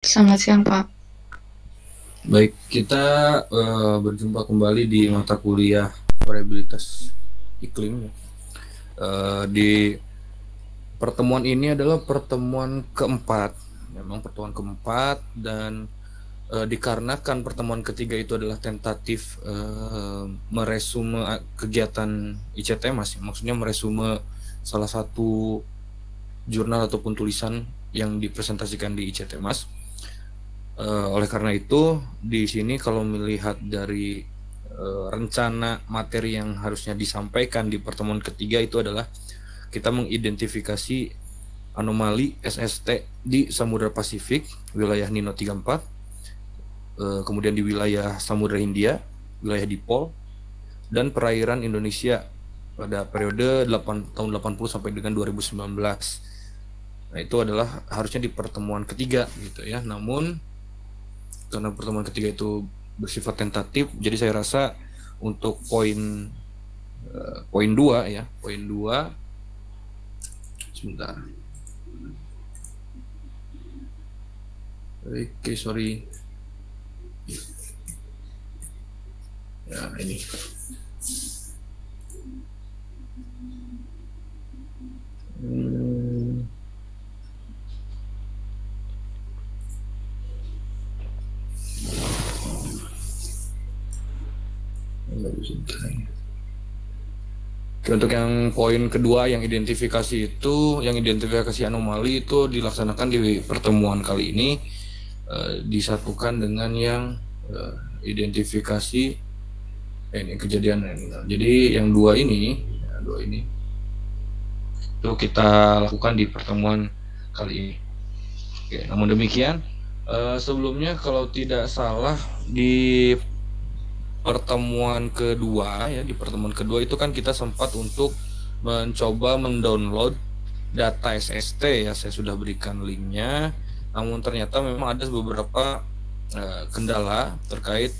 Selamat siang, Pak. Baik, kita berjumpa kembali di mata kuliah variabilitas iklim. Di pertemuan ini adalah pertemuan keempat, memang pertemuan keempat, dan dikarenakan pertemuan ketiga itu adalah tentatif meresume kegiatan ICTMAS, maksudnya meresume salah satu jurnal ataupun tulisan yang dipresentasikan di ICTMAS. Oleh karena itu, di sini kalau melihat dari rencana materi yang harusnya disampaikan di pertemuan ketiga itu adalah kita mengidentifikasi anomali SST di Samudra Pasifik, wilayah Nino 34, kemudian di wilayah Samudra Hindia, wilayah Dipol, dan perairan Indonesia pada periode tahun 80 sampai dengan 2019. Nah, itu adalah harusnya di pertemuan ketiga gitu ya. Namun karena pertemuan ketiga itu bersifat tentatif, jadi saya rasa untuk poin 2 ya, poin 2 sebentar. Oke, sorry. Ya, ini. Untuk yang poin kedua yang identifikasi anomali itu dilaksanakan di pertemuan kali ini disatukan dengan yang identifikasi ini kejadian. Jadi yang dua ini itu kita lakukan di pertemuan kali ini. Oke, namun demikian sebelumnya kalau tidak salah di pertemuan kedua itu kan kita sempat untuk mencoba mendownload data SST ya, saya sudah berikan linknya, namun ternyata memang ada beberapa kendala terkait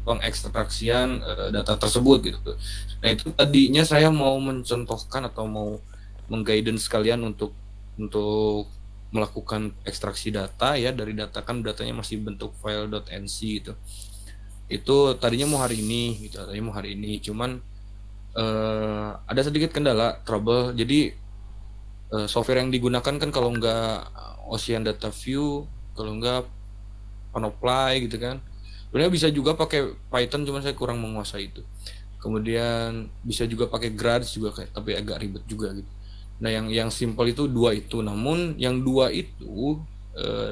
pengekstraksian data tersebut gitu. Nah, itu tadinya saya mau mencontohkan atau mau mengguidance kalian untuk melakukan ekstraksi data ya, dari data kan datanya masih bentuk file.nc gitu. Itu tadinya mau hari ini gitu, cuman ada sedikit kendala, trouble. Jadi software yang digunakan kan kalau nggak Ocean Data View, kalau nggak Panoply gitu kan. Sebenarnya bisa juga pakai Python, cuman saya kurang menguasai itu. Kemudian bisa juga pakai Grads juga tapi agak ribet juga gitu. Nah, yang simple itu dua itu, namun yang dua itu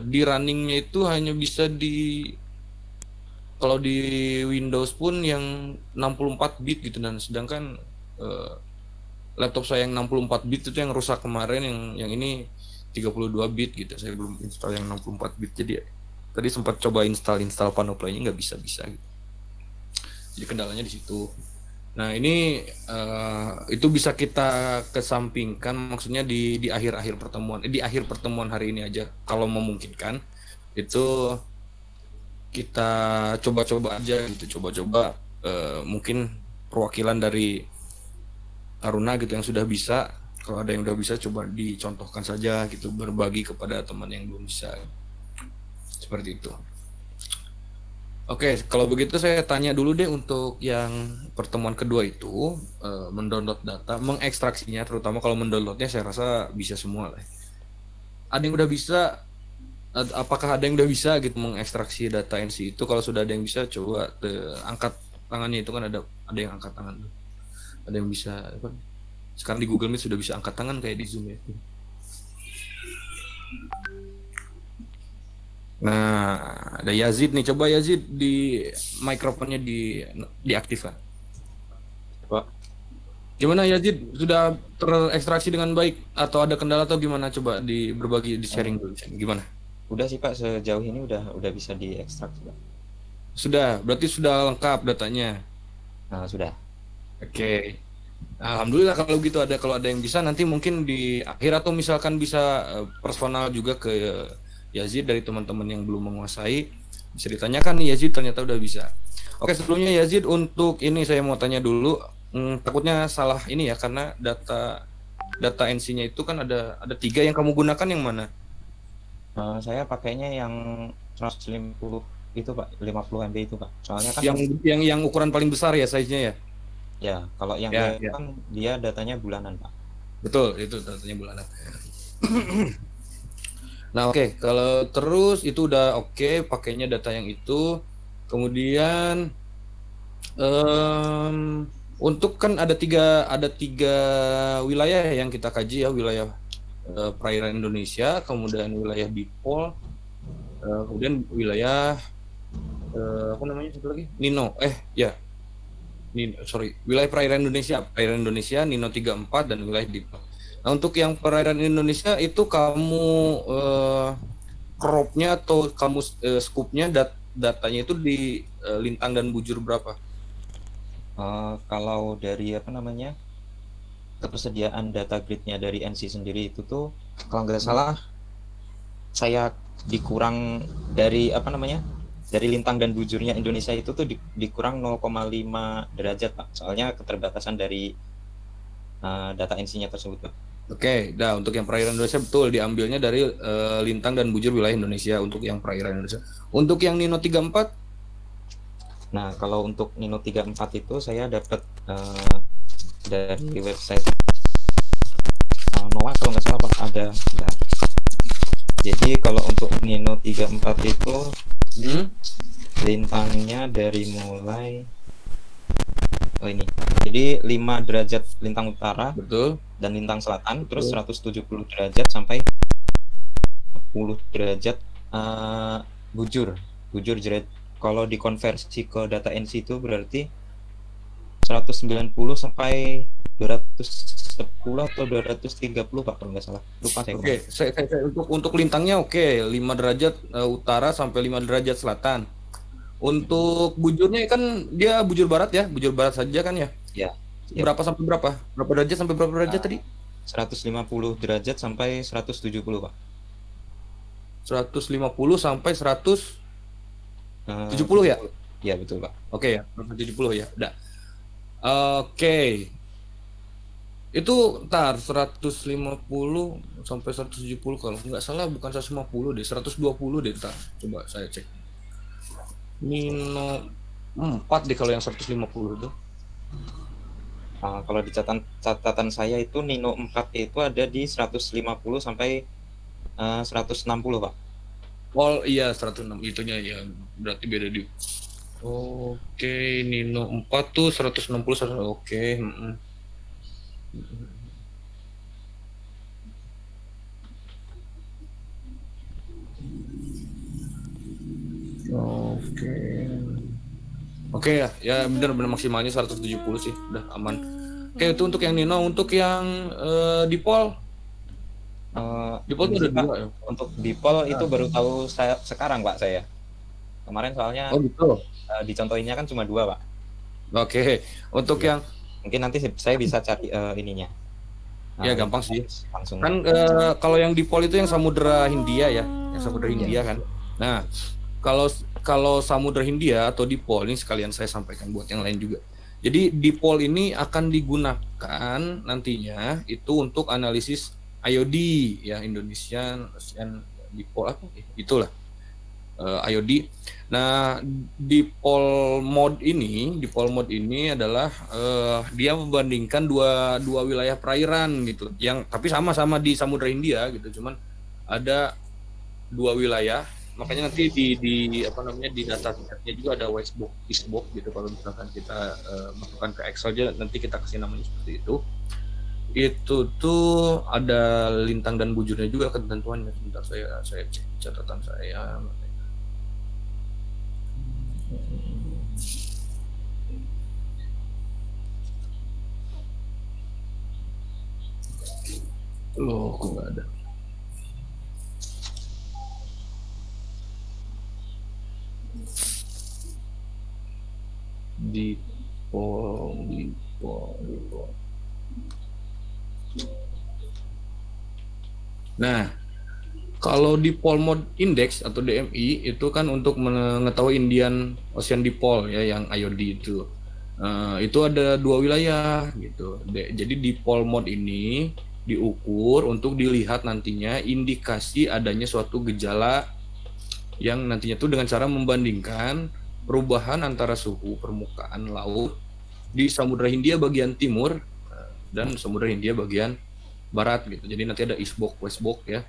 di runningnya itu hanya bisa kalau di Windows pun yang 64 bit gitu, dan sedangkan laptop saya yang 64 bit itu yang rusak kemarin, yang ini 32 bit gitu. Saya belum install yang 64 bit, jadi tadi sempat coba install Panoply-nya nggak bisa gitu. Jadi kendalanya di situ. Nah, ini itu bisa kita kesampingkan, maksudnya di akhir pertemuan hari ini aja kalau memungkinkan. Itu kita coba-coba aja gitu, mungkin perwakilan dari Taruna gitu yang sudah bisa, kalau ada yang udah bisa coba dicontohkan saja gitu, berbagi kepada teman yang belum bisa, seperti itu. Oke, kalau begitu saya tanya dulu deh, untuk yang pertemuan kedua itu mendownload data, mengekstraksinya, terutama kalau mendownloadnya saya rasa bisa semua lah. Ada yang udah bisa? Apakah ada yang udah bisa gitu mengekstraksi data NC itu? Kalau sudah ada yang bisa, coba angkat tangannya. Itu kan ada yang angkat tangan, ada yang bisa apa? Sekarang di Google Meet sudah bisa angkat tangan kayak di Zoom ya. Nah, ada Yazid nih, coba Yazid di mikrofonnya diaktifkan. Pak, Gimana Yazid, sudah terekstraksi dengan baik atau ada kendala atau gimana? Coba berbagi, di sharing dulu. Gimana? udah sih Pak, sejauh ini udah bisa diekstrak Pak. Sudah, berarti sudah lengkap datanya. Nah, sudah. Oke. Alhamdulillah kalau gitu. Kalau ada yang bisa, nanti mungkin di akhir atau misalkan bisa personal juga ke Yazid dari teman-teman yang belum menguasai, bisa ditanyakan nih Yazid, ternyata udah bisa. Oke, sebelumnya Yazid, untuk ini saya mau tanya dulu, takutnya salah ini ya, karena data NC-nya itu kan ada 3 yang kamu gunakan, yang mana? Saya pakainya yang 150 itu Pak, 50 MB itu Pak. Soalnya kan Yang ukuran paling besar ya size-nya ya. ya, kalau yang Ya, dia ya. kan dia datanya bulanan Pak. Betul, itu datanya bulanan. Nah, oke, kalau terus itu udah oke, pakainya data yang itu. Kemudian untuk kan ada tiga wilayah yang kita kaji ya, wilayah perairan Indonesia, kemudian wilayah dipol, kemudian wilayah apa namanya satu lagi? Nino. Wilayah perairan Indonesia, Nino 34 dan wilayah dipol. Nah, untuk yang perairan Indonesia itu kamu cropnya atau kamu scoopnya datanya itu di lintang dan bujur berapa? Kalau dari apa namanya, ketersediaan data gridnya dari NC sendiri itu tuh kalau nggak salah saya dikurang dari apa namanya, dari lintang dan bujurnya Indonesia itu tuh dikurang 0,5 derajat Pak. Soalnya keterbatasan dari data NC-nya tersebut Pak. Oke, nah untuk yang perairan Indonesia betul diambilnya dari lintang dan bujur wilayah Indonesia untuk yang perairan Indonesia. Untuk yang Nino 34? Nah, kalau untuk Nino 34 itu saya dapat dari website NOAA kalau nggak salah Pak, ada. Jadi kalau untuk Nino 34 itu lintangnya dari mulai ini. Jadi 5 derajat lintang utara, betul, dan lintang selatan, betul. Terus 170 derajat sampai 10 derajat bujur derajat. Kalau dikonversi ke data NC itu berarti 190 sampai 210 atau 230 Pak kalau nggak salah. Lupa saya. Oke, saya untuk lintangnya oke, 5 derajat utara sampai 5 derajat selatan. Untuk bujurnya kan dia bujur barat ya, bujur barat saja kan ya? Ya. Berapa sampai berapa? Berapa derajat sampai berapa derajat tadi? 150 derajat sampai 170 Pak. 150 sampai 170 ya? Ya betul Pak. Oke ya, 170 ya. Udah. Oke. Itu 150 sampai 170 kalau nggak salah bukan 150 deh, 120 deh ntar. Coba saya cek. Nino 4 deh kalau yang 150 itu. Kalau di catatan saya itu Nino 4 itu ada di 150 sampai 160 Pak. Oh iya 106 itunya ya, berarti beda di. Oke, Nino 4 tuh 160 oke. Oke ya benar-benar maksimalnya 170 sih, udah aman. Oke, itu untuk yang Nino. Untuk yang dipol itu ada dua ya. Untuk dipol itu baru tahu sekarang Pak saya. Kemarin soalnya gitu. Dicontohinnya kan cuma 2 Pak. Oke, untuk ya. yang mungkin nanti saya bisa cari ininya. Ya gampang sih. Langsung. Kan kalau yang dipol itu yang Samudra Hindia ya, yang Samudra Hindia kan. Nah, kalau Samudra Hindia atau dipol ini sekalian saya sampaikan buat yang lain juga. Jadi dipol ini akan digunakan nantinya itu untuk analisis IOD ya, Indonesian Ocean Dipol apa? Itulah IOD. Nah, dipol mode ini adalah dia membandingkan dua wilayah perairan gitu, yang tapi sama-sama di Samudra Hindia gitu, cuman ada 2 wilayah. Makanya nanti di apa namanya di data setnya juga ada whitebox, eastbox gitu. Kalau misalkan kita masukkan ke Excel aja nanti kita kasih namanya seperti itu. Itu tuh ada lintang dan bujurnya juga ketentuannya. Sebentar saya cek catatan saya. Loh, kok nggak ada? Dipol. Nah, kalau dipol mode index atau DMI itu kan untuk mengetahui Indian Ocean Dipole ya, yang IOD itu. Itu ada 2 wilayah gitu. Jadi dipol mode ini diukur untuk dilihat nantinya indikasi adanya suatu gejala yang nantinya tuh dengan cara membandingkan perubahan antara suhu permukaan laut di Samudra Hindia bagian timur dan Samudra Hindia bagian barat gitu. Jadi nanti ada Eastbox, Westbox ya.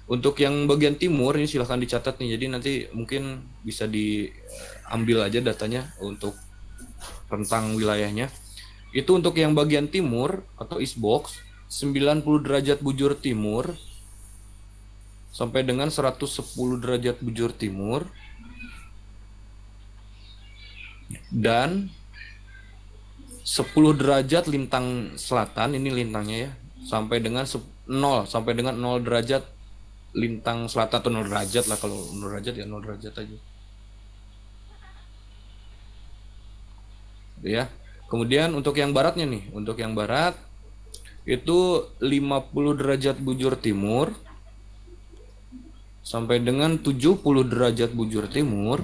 Untuk yang bagian timur ini silahkan dicatat nih. Jadi nanti mungkin bisa diambil aja datanya untuk rentang wilayahnya. Itu untuk yang bagian timur atau Eastbox 90 derajat bujur timur sampai dengan 110 derajat bujur timur dan 10 derajat lintang selatan, ini lintangnya ya, sampai dengan 0 sampai dengan 0 derajat lintang selatan atau 0 derajat lah, kalau 0 derajat ya 0 derajat aja. Ya. Kemudian untuk yang baratnya nih, untuk yang barat itu 50 derajat bujur timur sampai dengan 70 derajat bujur timur.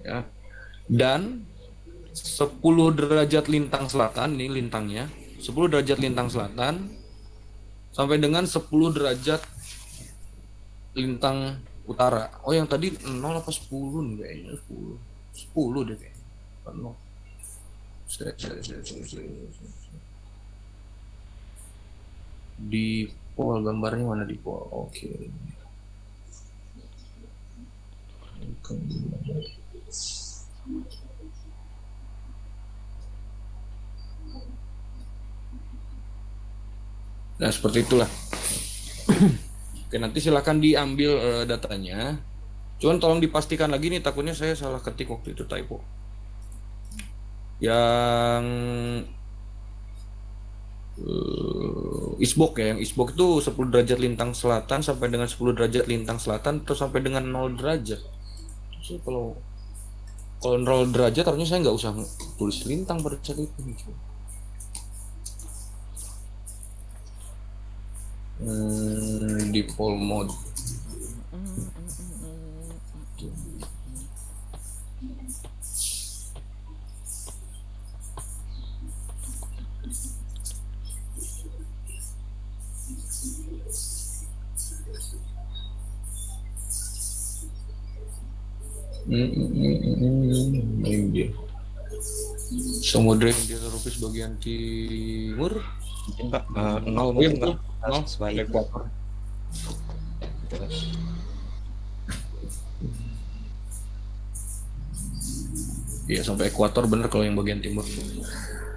Ya. Dan 10 derajat lintang selatan, ini lintangnya, 10 derajat lintang selatan sampai dengan 10 derajat lintang utara. Oh, yang tadi 0 apa 10 nih kayaknya, 10. 10 deh kayaknya. 0. Di pol gambarnya mana di pol? Oke. Nah, seperti itulah. Oke, nanti silakan diambil datanya. Cuman tolong dipastikan lagi nih, takutnya saya salah ketik waktu itu, typo. Yang Eastbox ya, yang Eastbox itu 10 derajat lintang selatan sampai dengan 10 derajat lintang selatan terus sampai dengan 0 derajat. So, kalau 0 derajat harusnya saya nggak usah tulis lintang pada saat itu. Default mode. India. Samudra Hindia tropis bagian timur. Mungkin Pak, 0 mungkin Pak. 0 sesuai ekuator. Iya, sampai ekuator bener kalau yang bagian timur.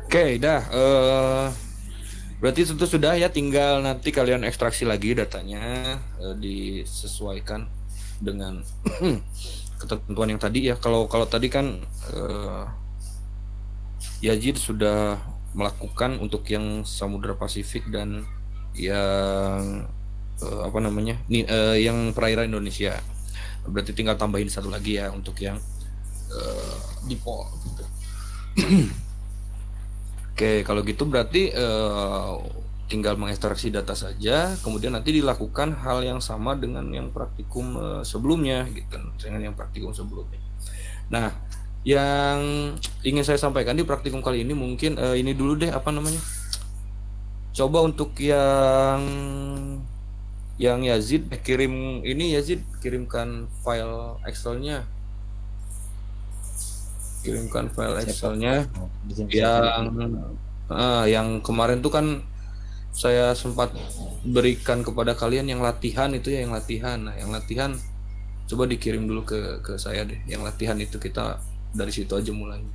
Oke, dah. Berarti itu sudah ya, tinggal nanti kalian ekstraksi lagi datanya, disesuaikan dengan ketentuan yang tadi ya. Kalau tadi kan Yazid sudah melakukan untuk yang Samudra Pasifik dan yang yang perairan Indonesia. Berarti tinggal tambahin satu lagi ya untuk yang dipol gitu. Oke, kalau gitu berarti tinggal mengekstraksi data saja, kemudian nanti dilakukan hal yang sama dengan yang praktikum sebelumnya gitu, dengan yang praktikum sebelumnya. Nah, yang ingin saya sampaikan di praktikum kali ini mungkin ini dulu deh, coba untuk yang Yazid kirim ini, Yazid kirimkan file Excelnya, yang kemarin tuh kan saya sempat berikan kepada kalian yang latihan itu ya, yang latihan. Nah, yang latihan coba dikirim dulu ke saya deh. Yang latihan itu kita dari situ aja mulainya.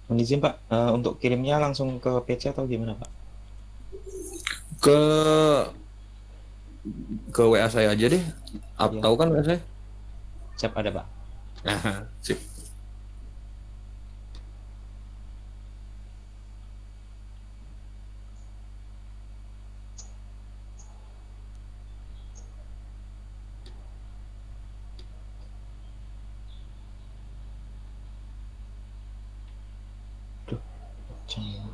Mohon izin Pak, untuk kirimnya langsung ke PC atau gimana Pak? Ke WA saya aja deh. Iya. Tahu kan WA saya? Siap, ada Pak. Nah, sip. Duh, jangan.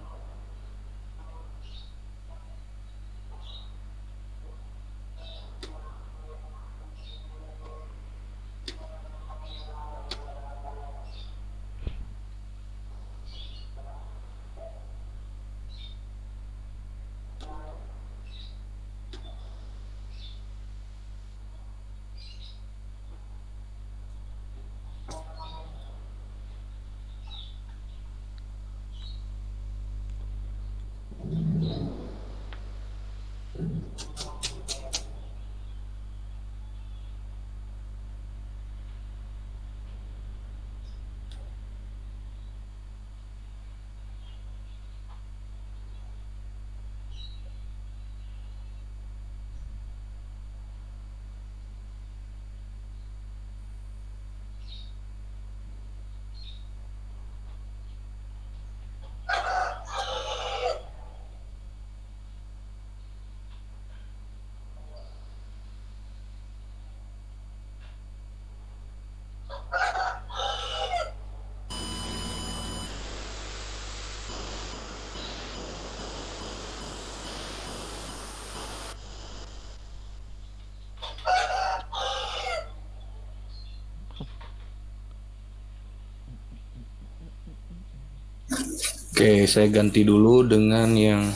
Oke, saya ganti dulu dengan yang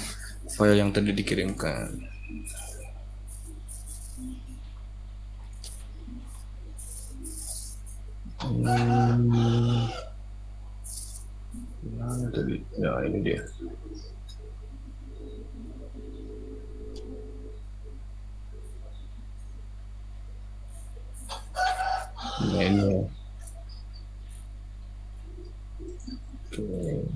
file yang tadi dikirimkan. Mana tadi? Ya, ini dia. Nah, ini. Oke.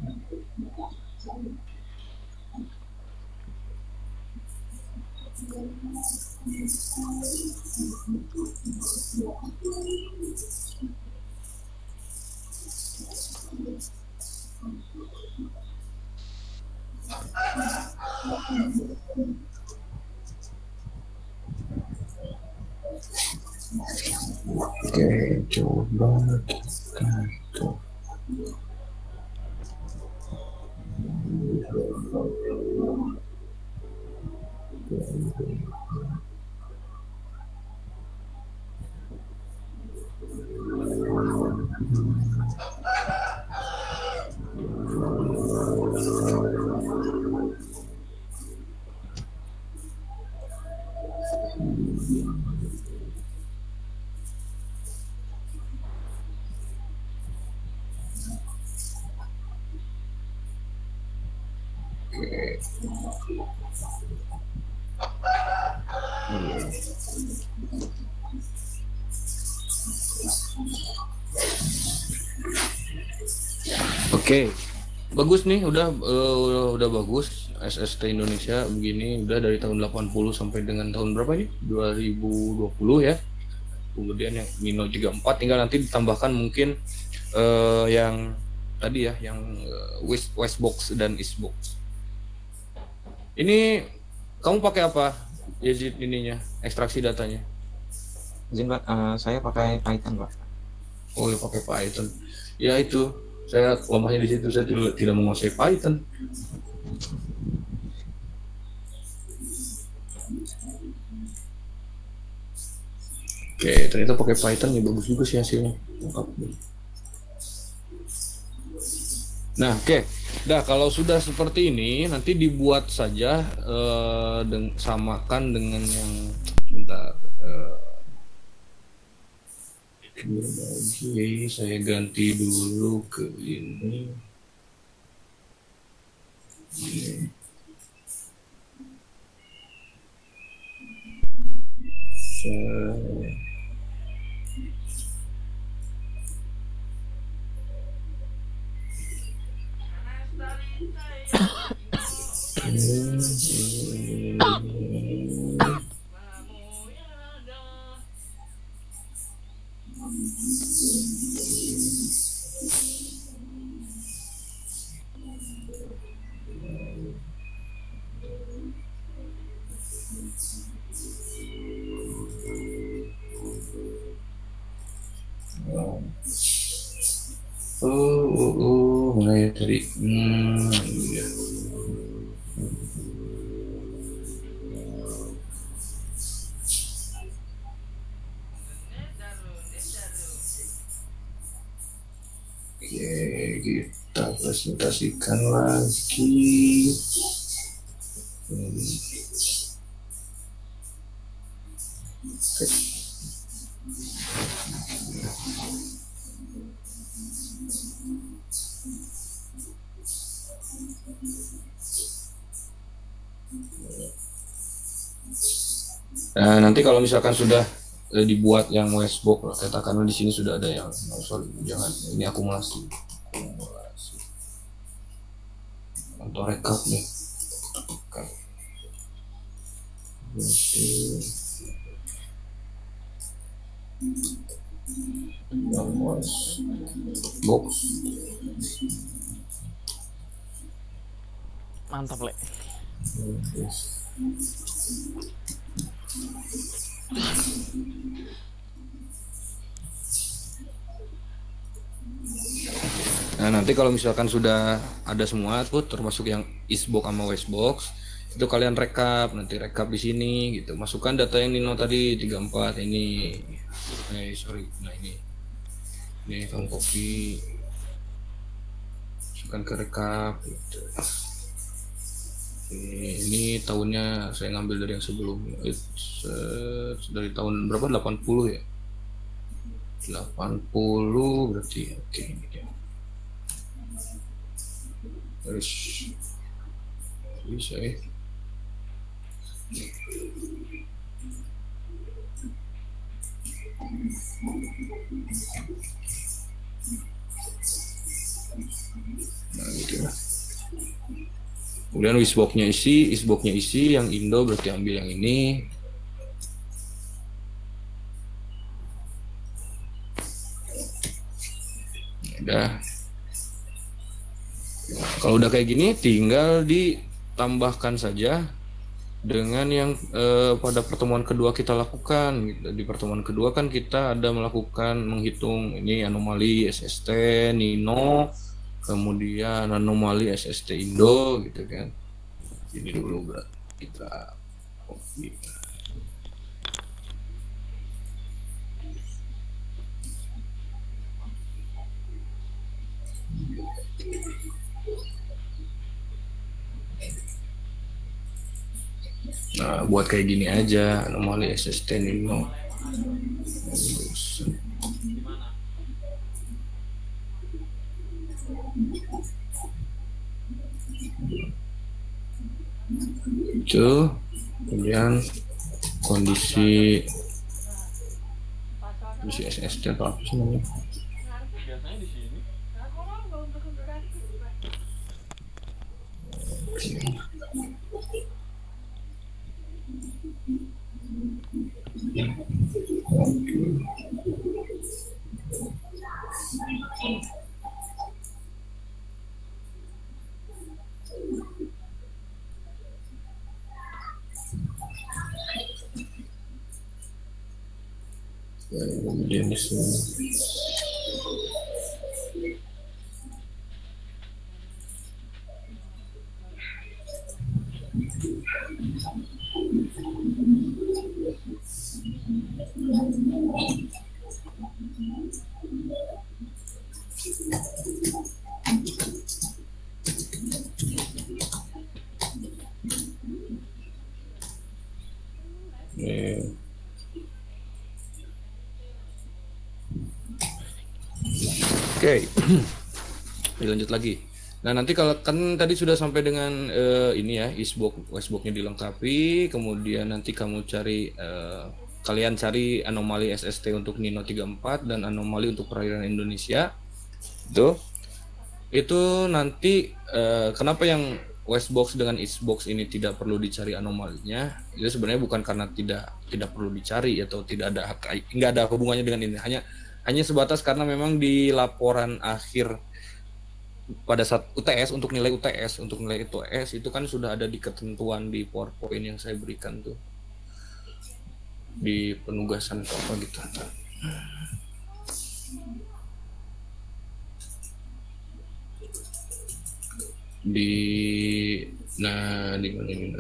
Oke, coba kita tuh. Oke, bagus nih, udah bagus. SST Indonesia begini udah dari tahun 80 sampai dengan tahun berapa nih? 2020 ya. Kemudian yang Mino 34 tinggal nanti ditambahkan mungkin yang tadi ya, yang Westbox dan Eastbox. Ini kamu pakai apa? Yazid ininya, ekstraksi datanya. Izin Pak, saya pakai Python Pak. Oh ya, pakai Python. Ya itu, saya lemahnya di situ, saya tidak menguasai Python. Oke, ternyata pakai Python ya bagus juga sih hasilnya. Nah, oke. Nah, kalau sudah seperti ini, nanti dibuat saja samakan dengan yang bentar. Oke, saya ganti dulu ke ini. Mulai dari ya. Oke, kita presentasikan lagi. Oke. Nah, nanti kalau misalkan sudah dibuat yang Westbox, katakanlah di sini sudah ada yang, sorry, jangan, ini akumulasi atau rekap nih. Box. Mantap, Le. Nah, nanti kalau misalkan sudah ada semua tuh termasuk yang Eastbox sama Westbox, itu kalian rekap, nanti rekap di sini gitu. Masukkan data yang Nino tadi 34 ini. Sorry. Nah, ini kan copy. Masukkan ke rekap gitu. Ini tahunnya saya ngambil dari yang sebelumnya. Dari tahun berapa? 80 ya. 80 berarti. Oke, ini dia. Terus bisa ya. Nah, gitu ya. Kemudian Westbox-nya isi, yang Indo berarti ambil yang ini. Udah. Kalau udah kayak gini, tinggal ditambahkan saja dengan yang pada pertemuan kedua kita lakukan. Di pertemuan kedua kan kita ada menghitung ini anomali SST Nino, kemudian anomali SST Indo gitu kan. Ini dulu berarti kita copy. Nah, buat kayak gini aja, anomali SST Nino. Itu, kemudian kondisi SST atau apa sih namanya? Biasanya di sini. Kemudian di sini. Oke. Dilanjut lagi. Nah, nanti kalau kan tadi sudah sampai dengan ini ya, Eastbox, Westbox-nya dilengkapi, kemudian nanti kalian cari anomali SST untuk Nino 34 dan anomali untuk perairan Indonesia. Itu nanti kenapa yang Westbox dengan Eastbox ini tidak perlu dicari anomalinya, itu sebenarnya bukan karena tidak perlu dicari atau tidak ada nggak ada hubungannya dengan ini, hanya sebatas karena memang di laporan akhir pada saat UTS untuk nilai UTS itu kan sudah ada di ketentuan di PowerPoint yang saya berikan tuh di penugasan apa gitu. Di mana ini?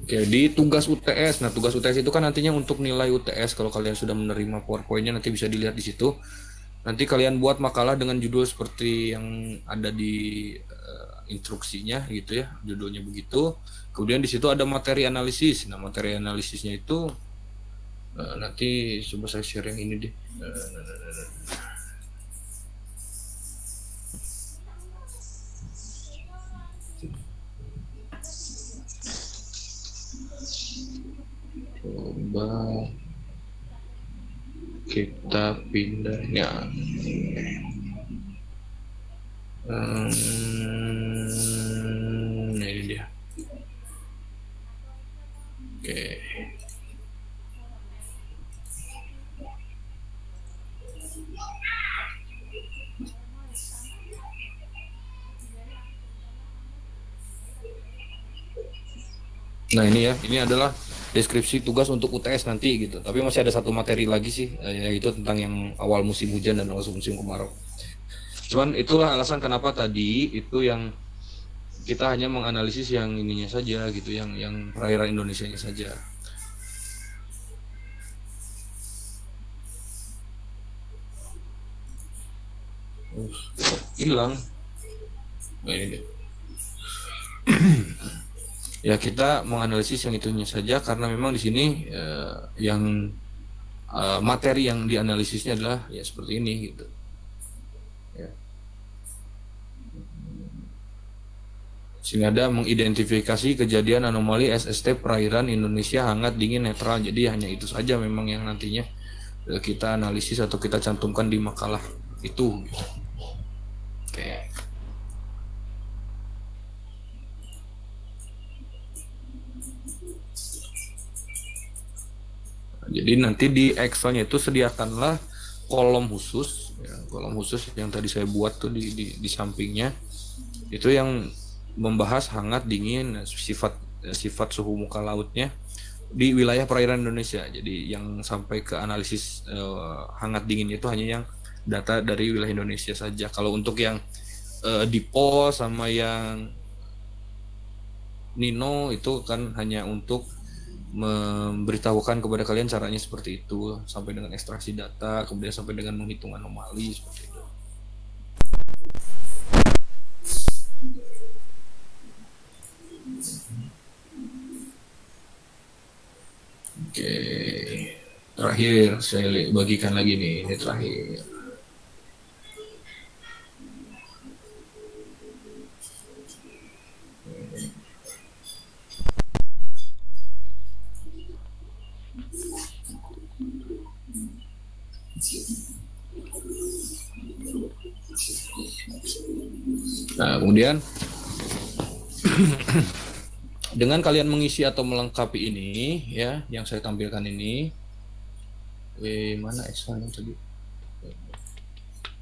Oke, di tugas UTS. Nah, tugas UTS itu kan nantinya untuk nilai UTS. Kalau kalian sudah menerima PowerPoint-nya nanti bisa dilihat di situ. Nanti kalian buat makalah dengan judul seperti yang ada di instruksinya gitu ya. Judulnya begitu. Kemudian di situ ada materi analisis. Nah, materi analisisnya itu nanti coba saya share yang ini deh. Coba kita pindahnya. Nah ini dia. Oke. Nah ini ya, ini adalah deskripsi tugas untuk UTS nanti gitu. Tapi masih ada satu materi lagi sih, yaitu tentang yang awal musim hujan dan awal musim kemarau. Cuman itulah alasan kenapa tadi itu yang kita hanya menganalisis yang ininya saja gitu, yang perairan Indonesianya saja. Hilang. Nah, ini dia. Ya kita menganalisis yang itunya saja karena memang di sini yang materi yang dianalisisnya adalah ya seperti ini gitu. Ya. Sehingga ada mengidentifikasi kejadian anomali SST perairan Indonesia hangat, dingin, netral. Jadi hanya itu saja memang yang nantinya kita analisis atau kita cantumkan di makalah itu. Gitu. Oke. Jadi nanti di Excelnya itu sediakanlah kolom khusus, ya, kolom khusus yang tadi saya buat tuh di sampingnya, itu yang membahas hangat, dingin, sifat suhu muka lautnya di wilayah perairan Indonesia. Jadi yang sampai ke analisis hangat dingin itu hanya yang data dari wilayah Indonesia saja. Kalau untuk yang Dipo sama yang Nino itu kan hanya untuk memberitahukan kepada kalian caranya seperti itu, sampai dengan ekstraksi data, kemudian sampai dengan menghitung anomali seperti itu. Oke, terakhir saya bagikan lagi nih, ini terakhir. Nah, kemudian dengan kalian mengisi atau melengkapi ini ya, yang saya tampilkan ini, mana Excelnya tadi?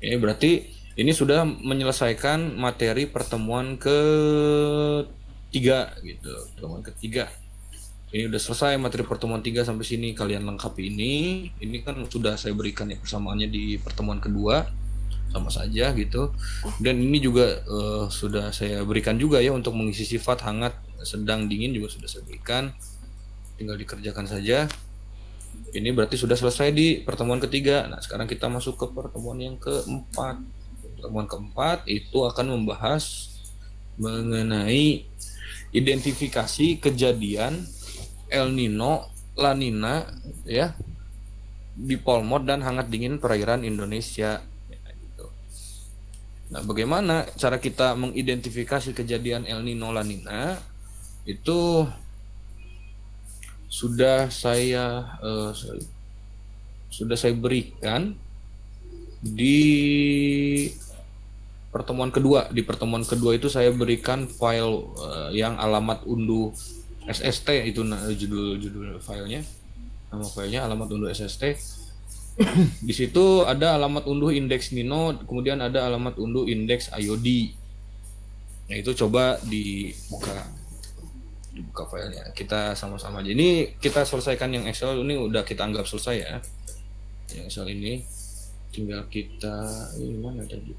Ini berarti ini sudah menyelesaikan materi pertemuan ketiga gitu, pertemuan ketiga. Ini udah selesai materi pertemuan 3 sampai sini, kalian lengkapi ini. Ini kan sudah saya berikan ya persamaannya di pertemuan kedua, sama saja gitu. Dan ini juga sudah saya berikan juga ya untuk mengisi sifat hangat, sedang, dingin juga sudah saya berikan. Tinggal dikerjakan saja. Ini berarti sudah selesai di pertemuan ketiga. Nah, sekarang kita masuk ke pertemuan yang keempat. Pertemuan keempat itu akan membahas mengenai identifikasi kejadian El Nino, La Nina ya di Polmod dan hangat dingin perairan Indonesia. Nah, bagaimana cara kita mengidentifikasi kejadian El Nino, La Nina? Itu sudah saya berikan di pertemuan kedua. Di pertemuan kedua itu saya berikan file yang alamat unduh SST itu judul filenya. Nama filenya alamat unduh SST. Di situ ada alamat unduh indeks Nino, kemudian ada alamat unduh indeks IOD. Nah itu coba dibuka filenya. Kita sama-sama aja. Ini kita selesaikan yang Excel ini udah kita anggap selesai ya. Yang Excel ini tinggal kita ini mana tadi?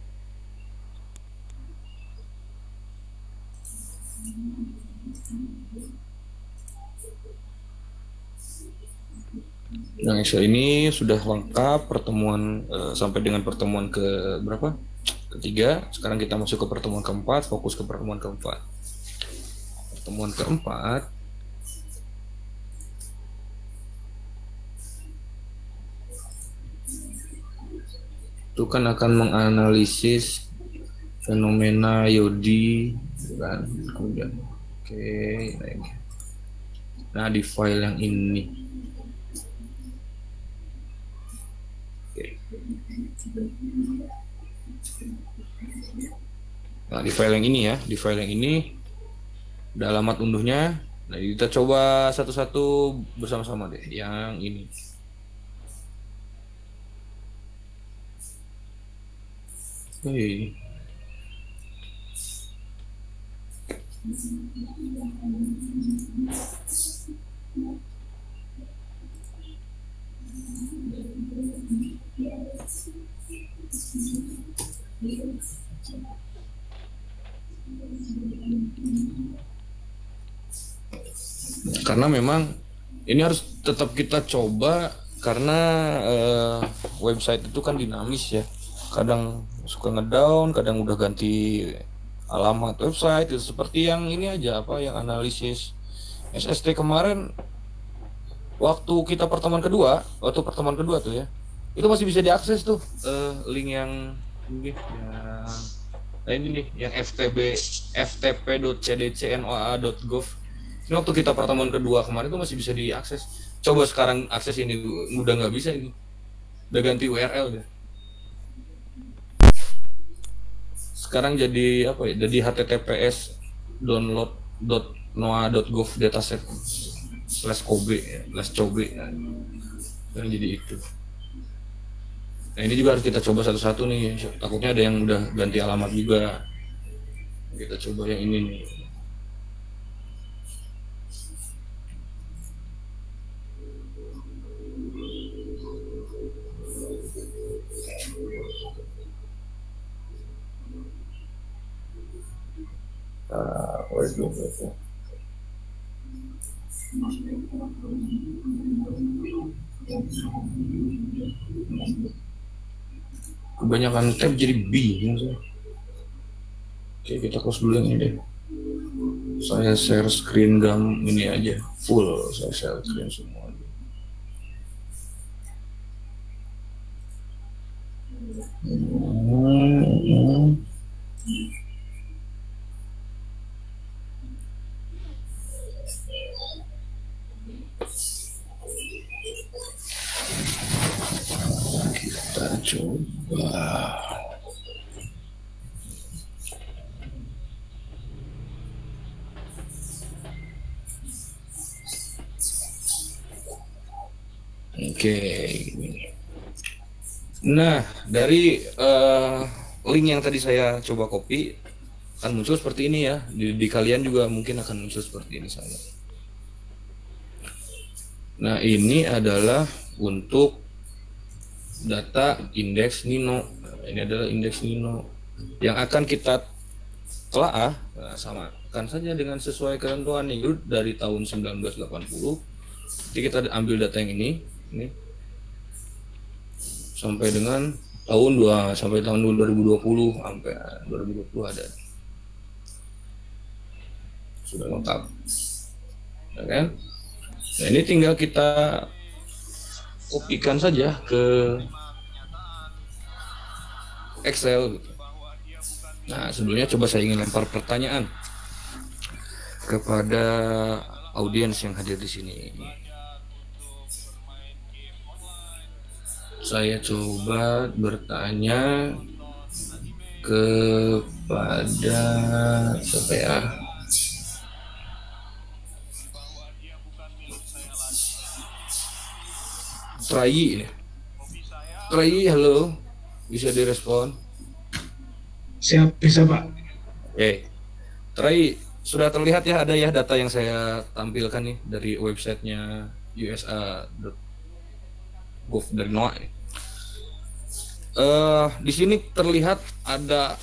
Nah, Excel ini sudah lengkap pertemuan sampai dengan pertemuan ke berapa? Ketiga. Sekarang kita masuk ke pertemuan keempat, fokus ke pertemuan keempat. Pertemuan keempat itu kan akan menganalisis fenomena Yodi kan, kemudian nah di file yang ini nah di file yang ini ya, di file yang ini ada alamat unduhnya. Nah kita coba satu-satu bersama-sama deh yang ini. Hey. Karena memang ini harus tetap kita coba karena website itu kan dinamis ya. Kadang suka ngedown, kadang udah ganti alamat website. Itu seperti yang ini aja apa yang analisis SST kemarin waktu pertemuan kedua tuh ya. Itu masih bisa diakses tuh link yang ini yang ini nih yang ftp.cdcnoaa.gov. Ini waktu kita pertemuan kedua kemarin itu masih bisa diakses. Coba sekarang akses ini udah nggak bisa ini. Udah ganti URL deh. Sekarang jadi apa ya? Jadi https download.noaa.gov dataset/kobe ya. Dan jadi itu. Nah ini juga harus kita coba satu-satu nih. Takutnya ada yang udah ganti alamat juga. Kita coba yang ini nih. Kebanyakan tab jadi bingung saya. Oke kita close dulu yang ini deh. Saya share screen ini aja full, saya share screen semua aja. Kita coba. Oke, nah dari link yang tadi saya coba copy akan muncul seperti ini ya. Di kalian juga mungkin akan muncul seperti ini saya. Nah ini adalah untuk data indeks Nino. Ini adalah indeks Nino yang akan kita telaah. Nah, samakan saja dengan sesuai ketentuan NIRUD dari tahun 1980. Jadi kita ambil data yang ini sampai dengan tahun 2020 sampai 2020 ada. Sudah lengkap. Ya kan? Nah, ini tinggal kita kopikan saja ke Excel. Nah, sebelumnya coba saya ingin lempar pertanyaan kepada audiens yang hadir di sini. Saya coba bertanya kepada siapa ya? Trai ini. Trai, halo. Bisa direspon? Siap, bisa Pak. Oke. Trai, sudah terlihat ya ada ya data yang saya tampilkan nih dari websitenya USA.gov dari NOAA. Di sini terlihat ada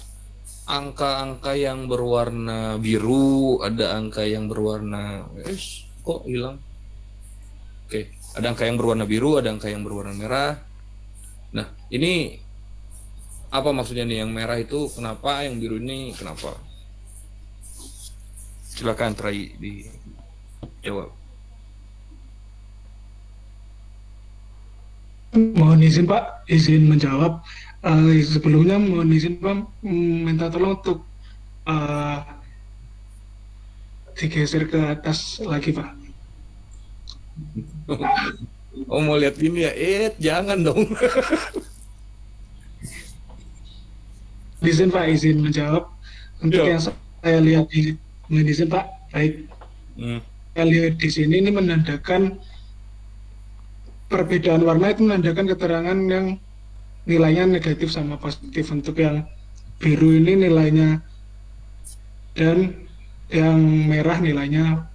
angka-angka yang berwarna biru, ada angka yang berwarna, kok hilang? Oke, ada angka yang berwarna biru, ada angka yang berwarna merah. Nah, ini apa maksudnya nih? Yang merah itu kenapa, yang biru ini kenapa? Silakan Trai dijawab. Mohon izin Pak, izin menjawab. Sebelumnya mohon izin Pak, minta tolong untuk digeser ke atas lagi Pak. Oh, mau lihat ini ya? Jangan dong. Izin Pak, izin menjawab. Untuk Yo. yang saya lihat di, mohon izin Pak, baik. Saya lihat di sini ini menandakan perbedaan warna itu menandakan keterangan yang nilainya negatif sama positif. Untuk yang biru ini nilainya dan yang merah nilainya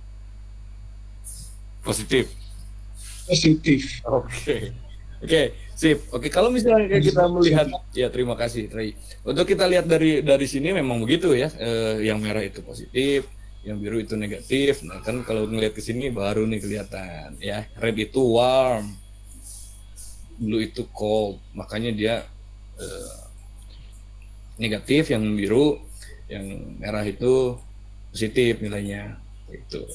Positif. positif. Oke, sip. Oke, kalau misalnya kita melihat, ya terima kasih, Trai. Untuk kita lihat dari sini memang begitu ya. Yang merah itu positif, yang biru itu negatif. Nah, kan kalau ngelihat ke sini baru nih kelihatan ya. Red itu warm, blue itu cold. Makanya dia negatif, yang biru, yang merah itu positif nilainya. Itu.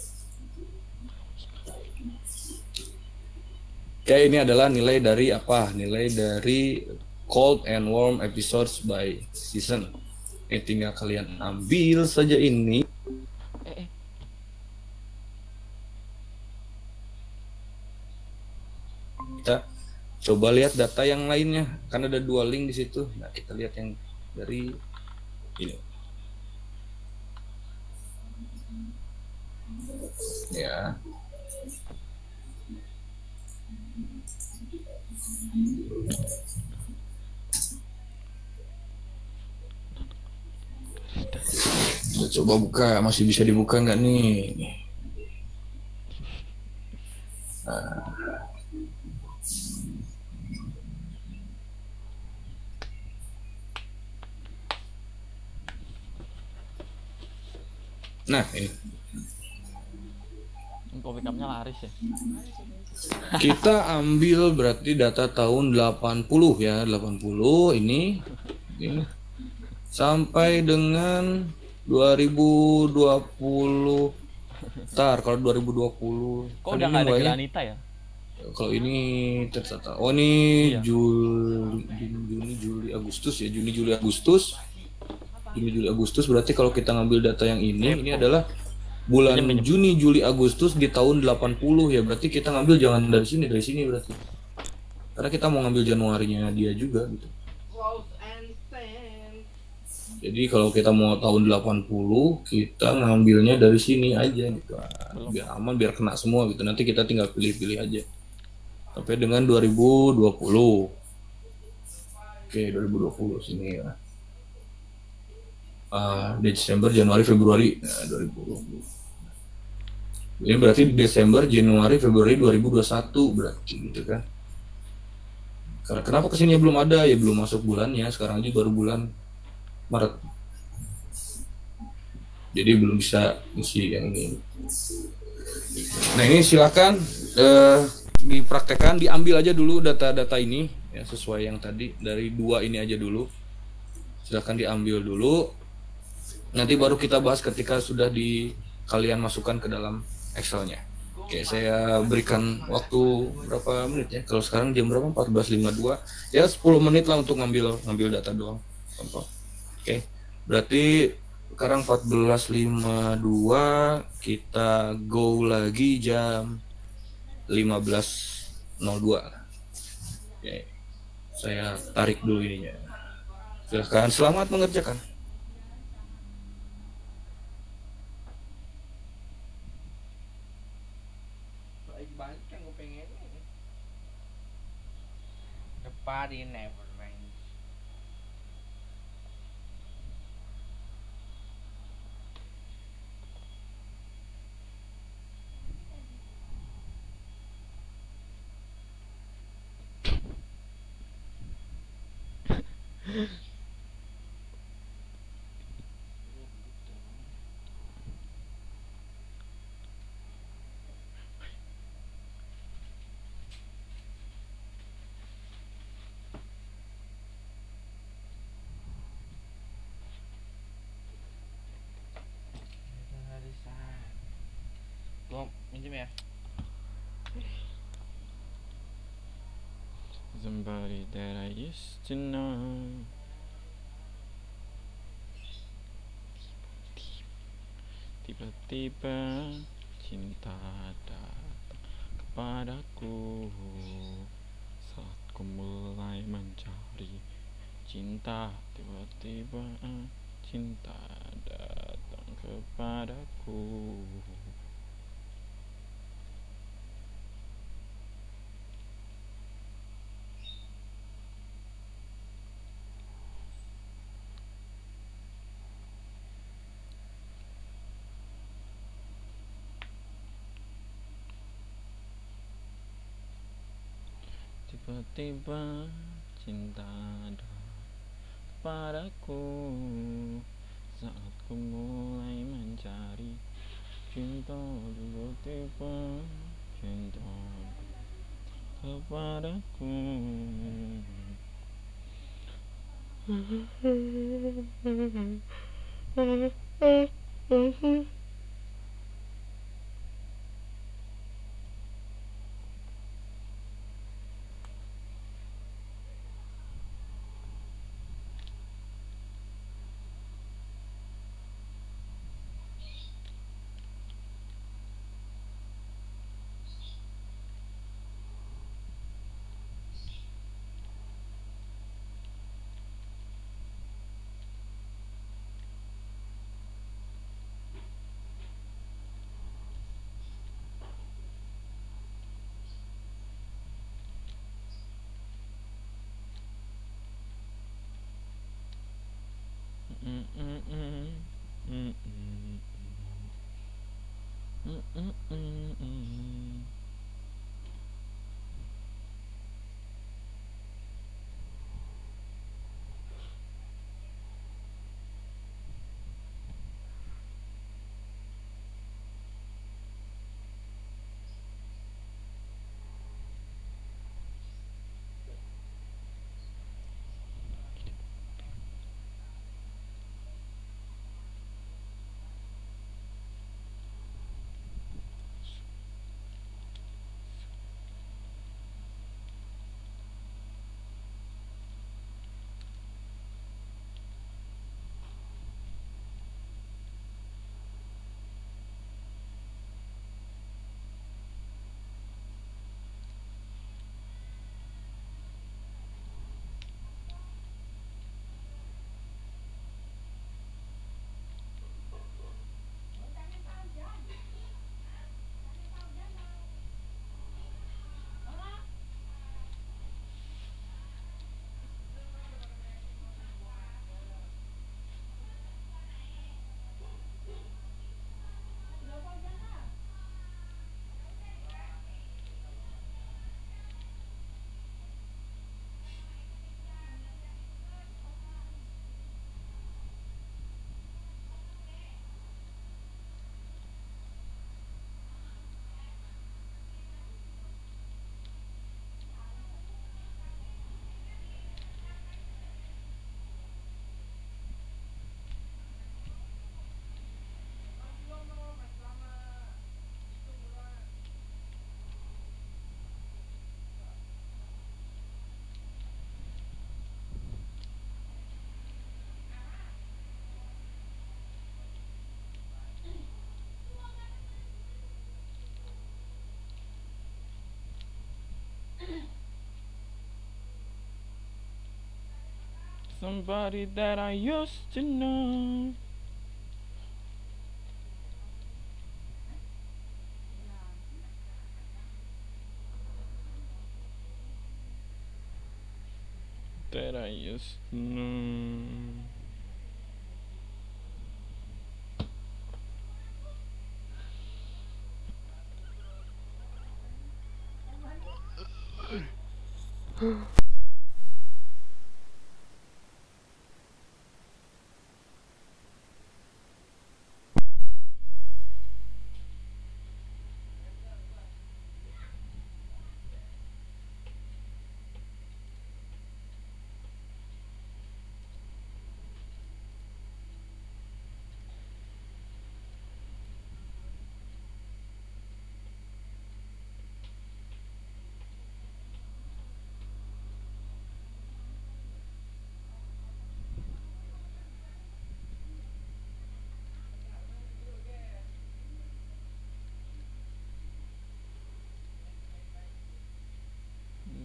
Oke, ini adalah nilai dari apa? Nilai dari cold and warm episodes by season. Ini tinggal kalian ambil saja ini. Kita coba lihat data yang lainnya. Kan ada 2 link di situ. Nah, kita lihat yang dari ini. Ya. Kita coba buka, masih bisa dibuka nggak nih? Nah, ini. Kopi cupnya laris ya. Kita ambil berarti data tahun 80 ya, 80 ini sampai dengan 2020. Ntar kalau 2020 Kok kan udah ini nggak ada mulainya- Granita ya? Kalau ini ternyata, oh ini Iya. Juni, Juli, Agustus ya, Juni, Juli, Agustus. Juni, Juli, Agustus berarti kalau kita ngambil data yang ini adalah bulan Pinjam. Juni, Juli, Agustus di tahun 80 ya, berarti kita ngambil jangan dari sini berarti. Karena kita mau ngambil Januarinya dia juga gitu. Jadi kalau kita mau tahun 80, kita ngambilnya dari sini aja gitu. Biar aman, biar kena semua gitu. Nanti kita tinggal pilih-pilih aja. Sampai dengan 2020. Oke, 2020 sini ya. Desember, Januari, Februari 2020. Ini berarti Desember, Januari, Februari 2021 berarti gitu kan. Karena kenapa kesini belum ada ya, belum masuk bulannya, sekarang aja baru bulan Maret. Jadi belum bisa isi yang ini. Nah, ini silakan dipraktekkan, diambil aja dulu data-data ini ya, sesuai yang tadi dari 2 ini aja dulu. Silakan diambil dulu. Nanti baru kita bahas ketika sudah kalian masukkan ke dalam Excel-nya. Oke, saya berikan waktu berapa menit ya? Kalau sekarang jam berapa? 14.52. Ya 10 menit lah untuk ngambil data doang. Contoh. Oke. Berarti sekarang 14.52, kita go lagi jam 15.02. Oke. Saya tarik dulu ininya. Silahkan, selamat mengerjakan. Banyak yang gue pengen. The party never ends. Gue minjem ya. Somebody that I used to know. Tiba-tiba cinta datang kepadaku saat ku mulai mencari cinta. Tiba-tiba cinta datang kepadaku. Tiba-tiba cinta datang kepadaku saat ku mulai mencari cinta. Tiba-tiba cinta kepadaku. Somebody that I used to know. That I used to know.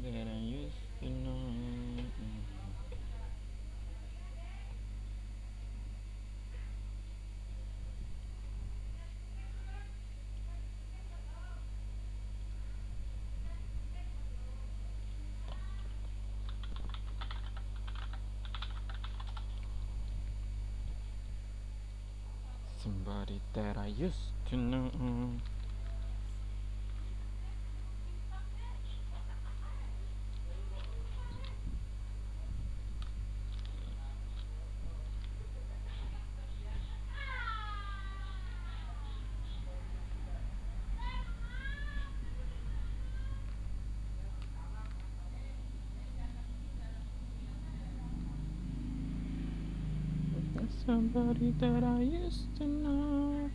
That I used to know. Somebody that I used to know. Somebody that I used to know.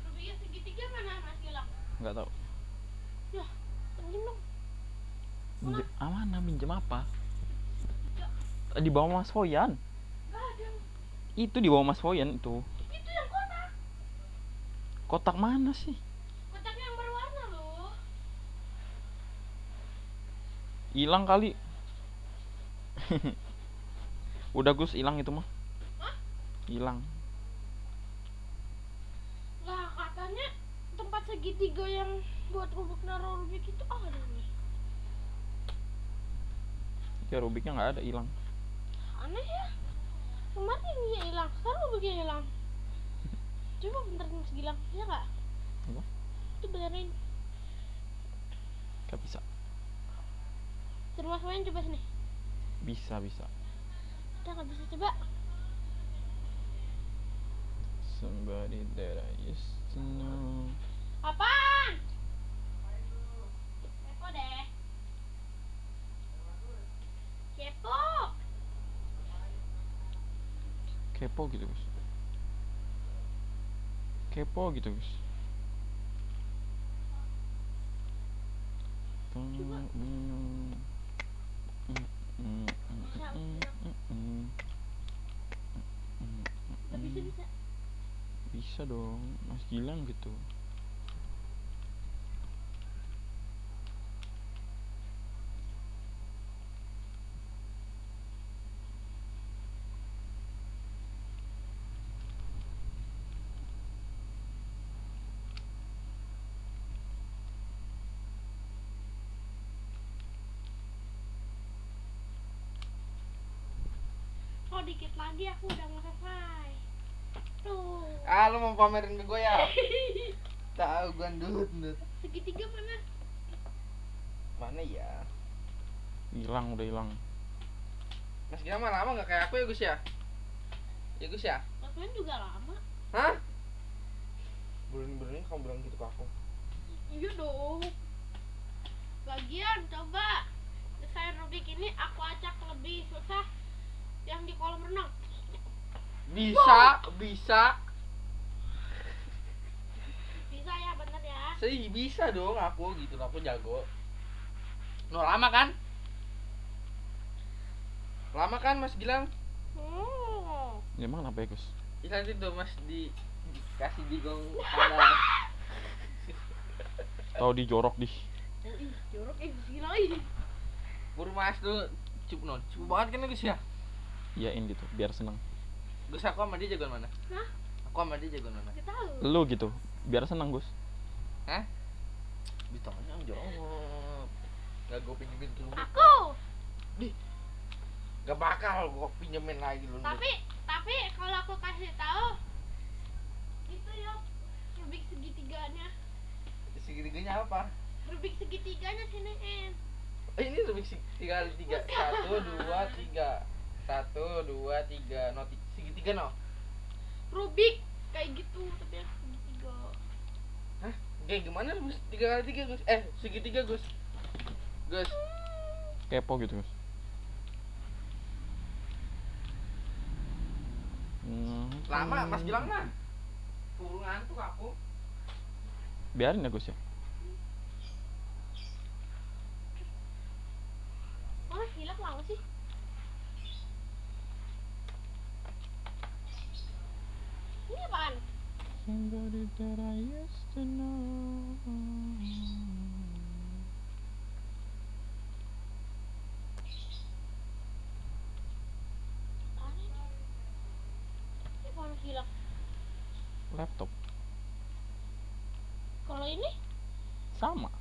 Rupiah segitiga mana Mas Gilang? Nggak tahu. Ya, pinjem dong. Minjem mana? Minjem apa? Di bawah Mas Foyan. Gak ada. Itu di bawah Mas Foyan itu. Itu yang kotak. Kotak mana sih? Kotak yang berwarna loh. Hilang kali. Udah Gus, hilang itu mah. Hah? Hilang. Lah katanya tempat segitiga yang buat Rubik naruh Rubik itu ada nih. Ya Rubiknya nggak ada, hilang. Aneh ya. Kemarin dia hilang, sekarang Rubiknya hilang. Coba benerin Mas Gilang, ya nggak? Apa? Itu benerin. Gak bisa. Suruh Mas main coba sini. Bisa. Udah nggak bisa coba. Somebody that I used to know. Apaan? Kepo deh. Kepo. Kepo gitu Gus. Kepo gitu Gus. Bisa. Bisa dong, Mas Gilang gitu. Oh dikit lagi aku udah selesai. Tuh. Ah, lu mau pamerin ke gue ya? Tahu gue ndut. Segitiga mana? Mana ya? Hilang, udah hilang. Mas Gilang mah lama nggak kayak aku ya Gus ya? Ya Gus ya? Mas main juga lama. Hah? Berani kamu bilang gitu ke aku? Iya dong. Lagian coba desain Rubik ini aku acak lebih susah yang di kolam renang. Bisa. Bisa ya, bener ya. Bisa dong aku gitu loh, aku jago. No, lama kan Mas Gilang? Hmm. Ya emang kenapa ya Gus? Nanti tuh Mas di Kasih digong panas. Tahu dijorok di. Oh, ih, jorok gila ih. Buru mas tuh cukup non, cukup banget kan Gus ya. Iyain gitu biar seneng. Gus aku sama dia jagoan mana? Hah? Aku sama dia jagoan mana? Gak tahu. Lu gitu biar seneng Gus. Hah? Ditanya jawab. Gak gue pinjemin ke lu. Aku. Gak bakal gue pinjemin lagi lu. Tapi kalau aku kasih tahu itu ya Rubik segitiganya. Segitiganya apa? Rubik segitiganya siniin. Ini Rubik 3 kali 3. 1 2 3. 1 2 3. No segitiga no. Rubik kayak gitu tapi yang segitiga. Hah? Kayak gimana Gus? 3 kali 3 Gus? Segitiga Gus. Gus. Kepo gitu Gus. Lama Mas Gilang mah. Keburu ngantuk aku. Biarin ya Gus ya. Oh, hilang lama sih. Ini apaan? Somebody that I used to know. Apaan ini? Ini apaan hilang? Laptop Kalau ini? sama.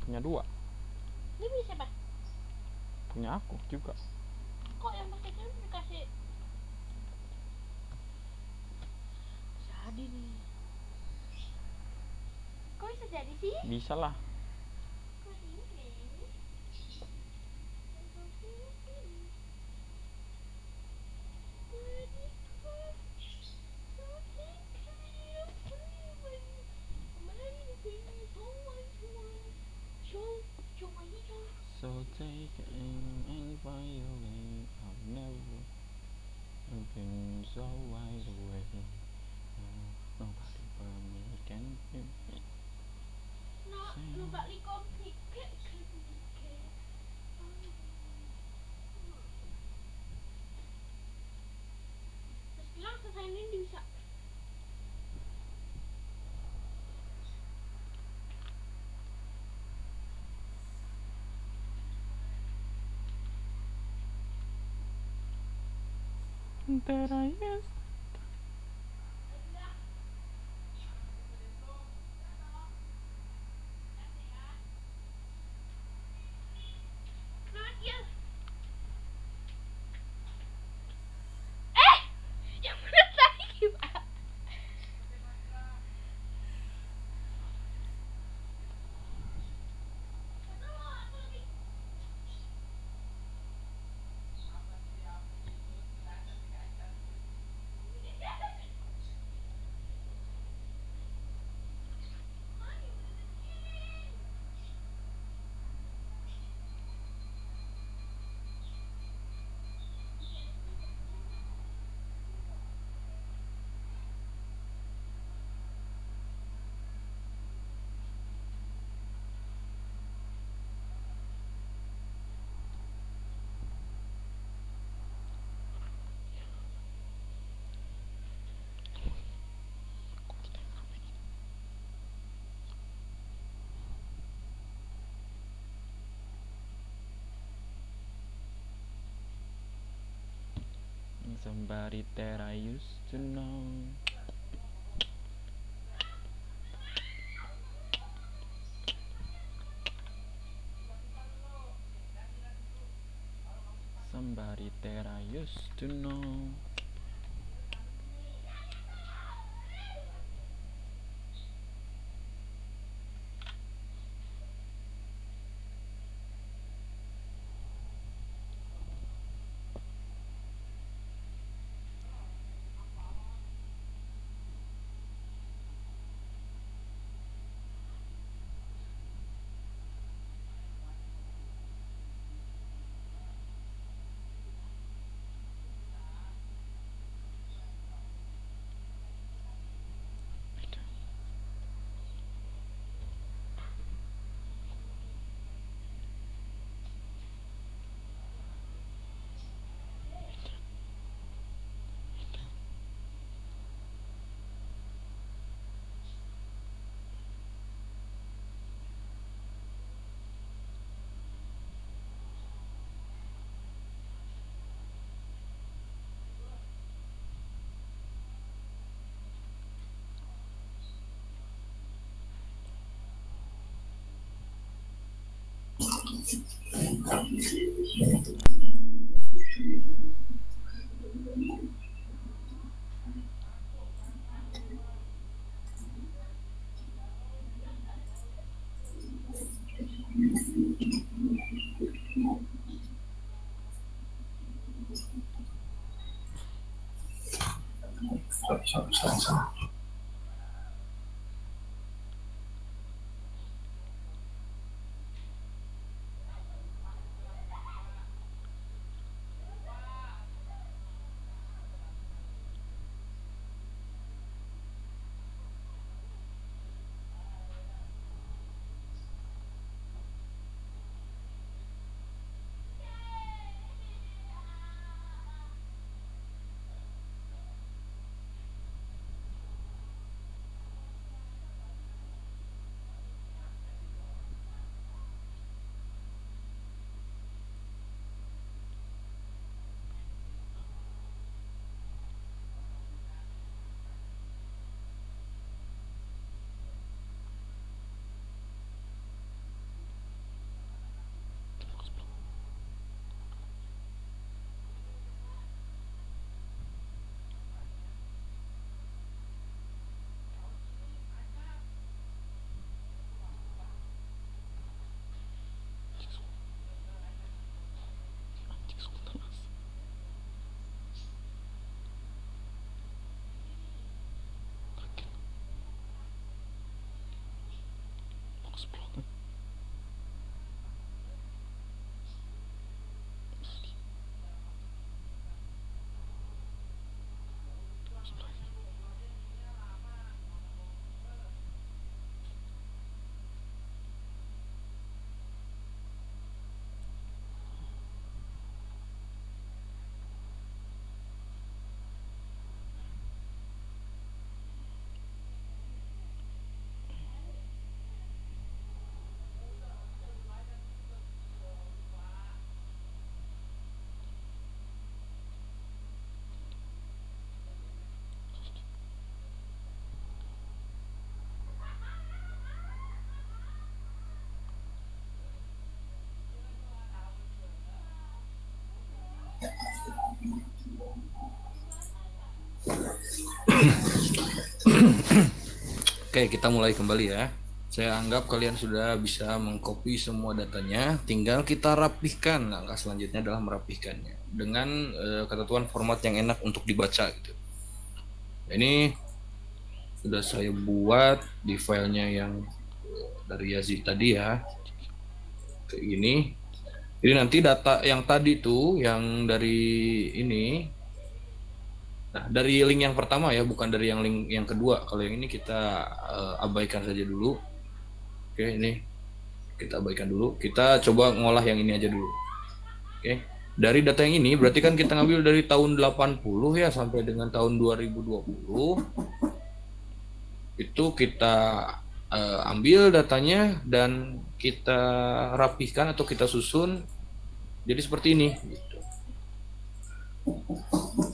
Punya 2. Ini punya siapa? Punya aku juga. Kok yang pakai kan dikasih? Jadi nih. Kok bisa jadi sih? Bisa lah. Kok ini? So take aim and fly away. I've never been so wide awake. Nobody but me can hear me. Nak, lu balik kompliket. Terus bilang selesai ini bisa. That I used. Nah, ya. Yang mana tadi, Pak? Somebody that I used to know. Somebody that I used to know. Oke, kita mulai kembali ya. Saya anggap kalian sudah bisa mengcopy semua datanya, tinggal kita rapihkan. Langkah selanjutnya adalah merapihkannya dengan ketentuan format yang enak untuk dibaca gitu. Ini sudah saya buat di filenya yang dari Yazid tadi ya. Kayak gini. Jadi nanti data yang tadi tuh yang dari ini. Nah, dari link yang pertama ya, bukan dari yang link yang kedua. Kalau yang ini kita abaikan saja dulu. Oke, ini kita abaikan dulu. Kita coba ngolah yang ini aja dulu. Oke. Dari data yang ini berarti kan kita ngambil dari tahun 80 ya sampai dengan tahun 2020. Itu kita ambil datanya dan kita rapihkan atau kita susun jadi seperti ini gitu.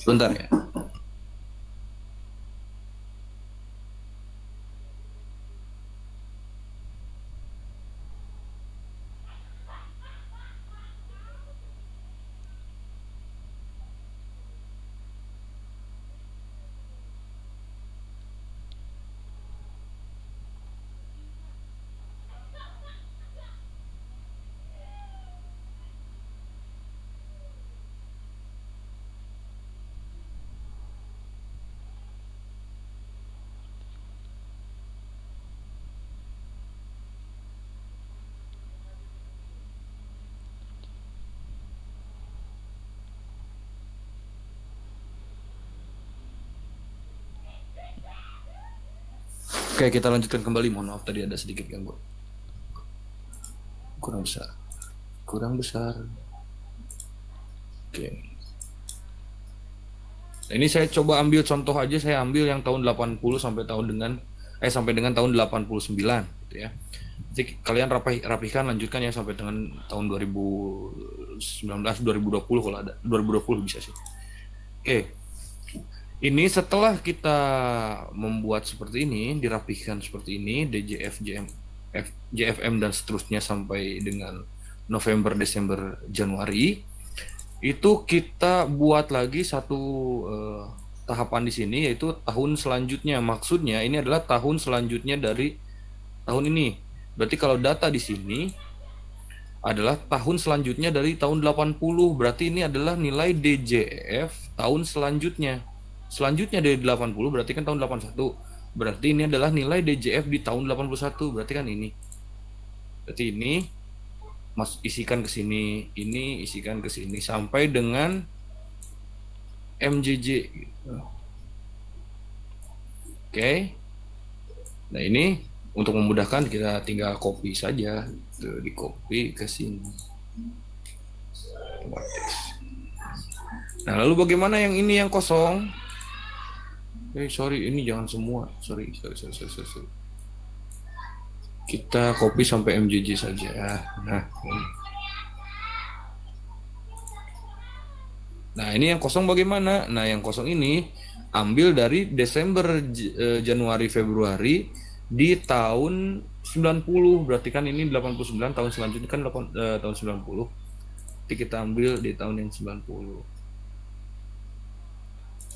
Sebentar ya. Oke, kita lanjutkan kembali. Mohon maaf tadi ada sedikit gangguan. Kurang besar. Oke. Nah, ini saya coba ambil contoh aja. Saya ambil yang tahun 80 sampai dengan tahun 89 gitu ya. Jadi kalian rapihkan, lanjutkan ya sampai dengan tahun 2019 2020 kalau ada. 2020 bisa sih. Oke. Ini setelah kita membuat seperti ini, dirapihkan seperti ini, DJF, JFM dan seterusnya sampai dengan November, Desember, Januari, itu kita buat lagi satu tahapan di sini, yaitu tahun selanjutnya. Maksudnya ini adalah tahun selanjutnya dari tahun ini. Berarti kalau data di sini adalah tahun selanjutnya dari tahun 80, berarti ini adalah nilai DJF tahun selanjutnya. Selanjutnya dari 80 berarti kan tahun 81. Berarti ini adalah nilai DJF di tahun 81, berarti kan ini. Berarti ini isikan ke sini, ini isikan ke sini sampai dengan MJJ gitu. Oke. Nah, ini untuk memudahkan kita tinggal copy saja, tuh di copy ke sini. Nah, lalu bagaimana yang ini yang kosong? Sorry, ini jangan semua. Sorry. Kita copy sampai MJJ saja. Nah, ini yang kosong bagaimana? Nah, yang kosong ini ambil dari Desember, Januari, Februari di tahun 90. Berarti kan ini 89, tahun selanjutnya kan tahun 90. Jadi kita ambil di tahun yang 90.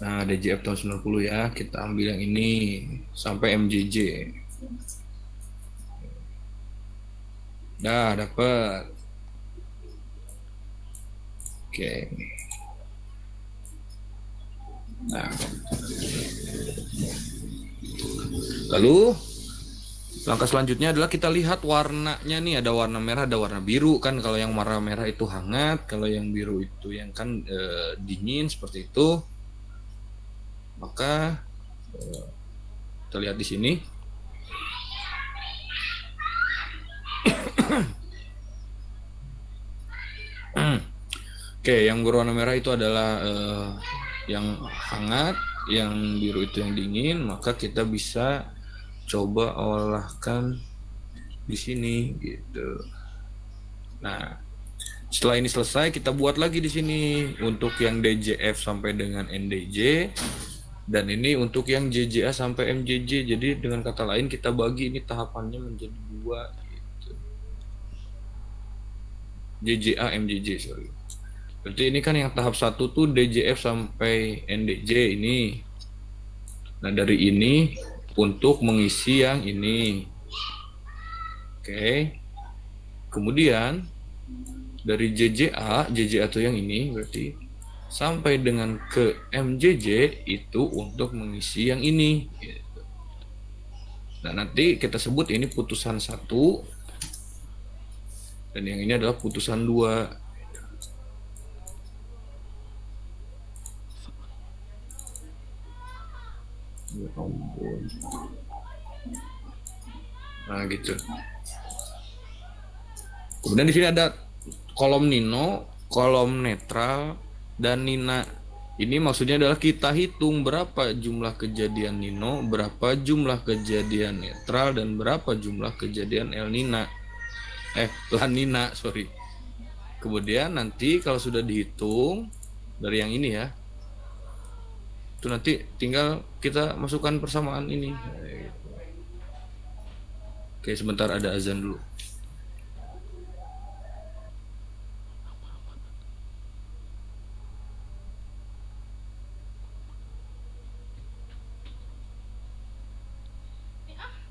Nah, DJF tahun 90 ya. Kita ambil yang ini sampai MJJ. Dah dapat. Oke. Nah. Lalu langkah selanjutnya adalah kita lihat warnanya nih, ada warna merah, ada warna biru kan. Kalau yang warna merah itu hangat, kalau yang biru itu yang kan dingin seperti itu. Maka kita lihat di sini. Oke, yang berwarna merah itu adalah yang hangat, yang biru itu yang dingin. Maka kita bisa coba olahkan di sini gitu. Nah, setelah ini selesai, kita buat lagi di sini untuk yang DJF sampai dengan NDJ, dan ini untuk yang JJA sampai MJJ. Jadi dengan kata lain kita bagi ini tahapannya menjadi 2 gitu. JJA MJJ, sorry. Berarti ini kan yang tahap 1 tuh DJF sampai NDJ ini. Nah, dari ini untuk mengisi yang ini. Oke. Kemudian dari JJA tuh yang ini berarti sampai dengan ke MJJ itu untuk mengisi yang ini. Nah, nanti kita sebut ini putusan 1 dan yang ini adalah putusan 2. Nah, gitu. Kemudian di sini ada kolom Nino, kolom netral, dan Nina. Ini maksudnya adalah kita hitung berapa jumlah kejadian Nino, berapa jumlah kejadian netral, dan berapa jumlah kejadian La Nina, sorry. Kemudian nanti kalau sudah dihitung dari yang ini ya, itu nanti tinggal kita masukkan persamaan ini. Oke, sebentar ada azan dulu.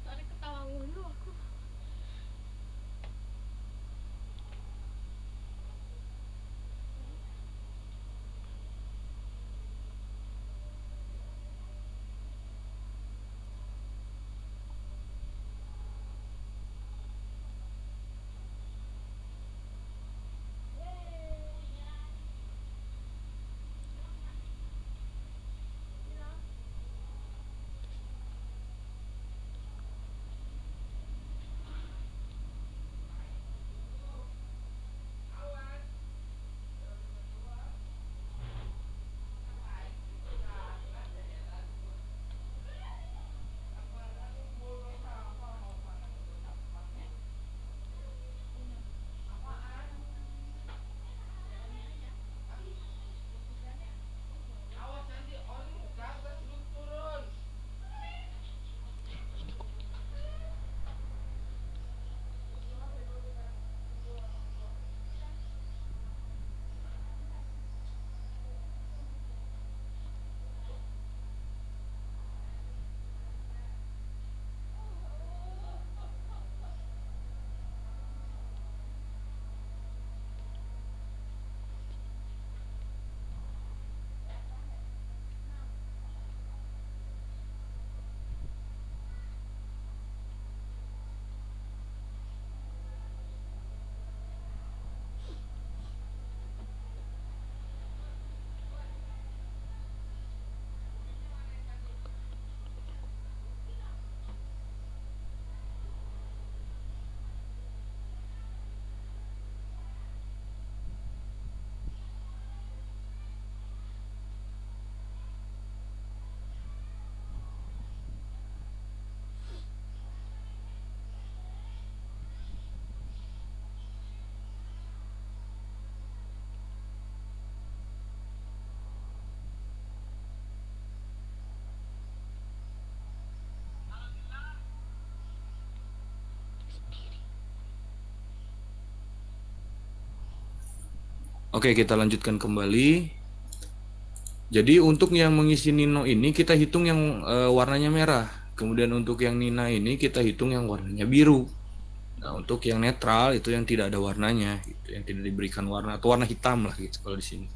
Tarik ketawa mulu aku. Oke, kita lanjutkan kembali. Jadi untuk yang mengisi Nino ini kita hitung yang warnanya merah. Kemudian untuk yang Nina ini kita hitung yang warnanya biru. Nah, untuk yang netral itu yang tidak ada warnanya, gitu, yang tidak diberikan warna atau warna hitam lah gitu kalau di sini.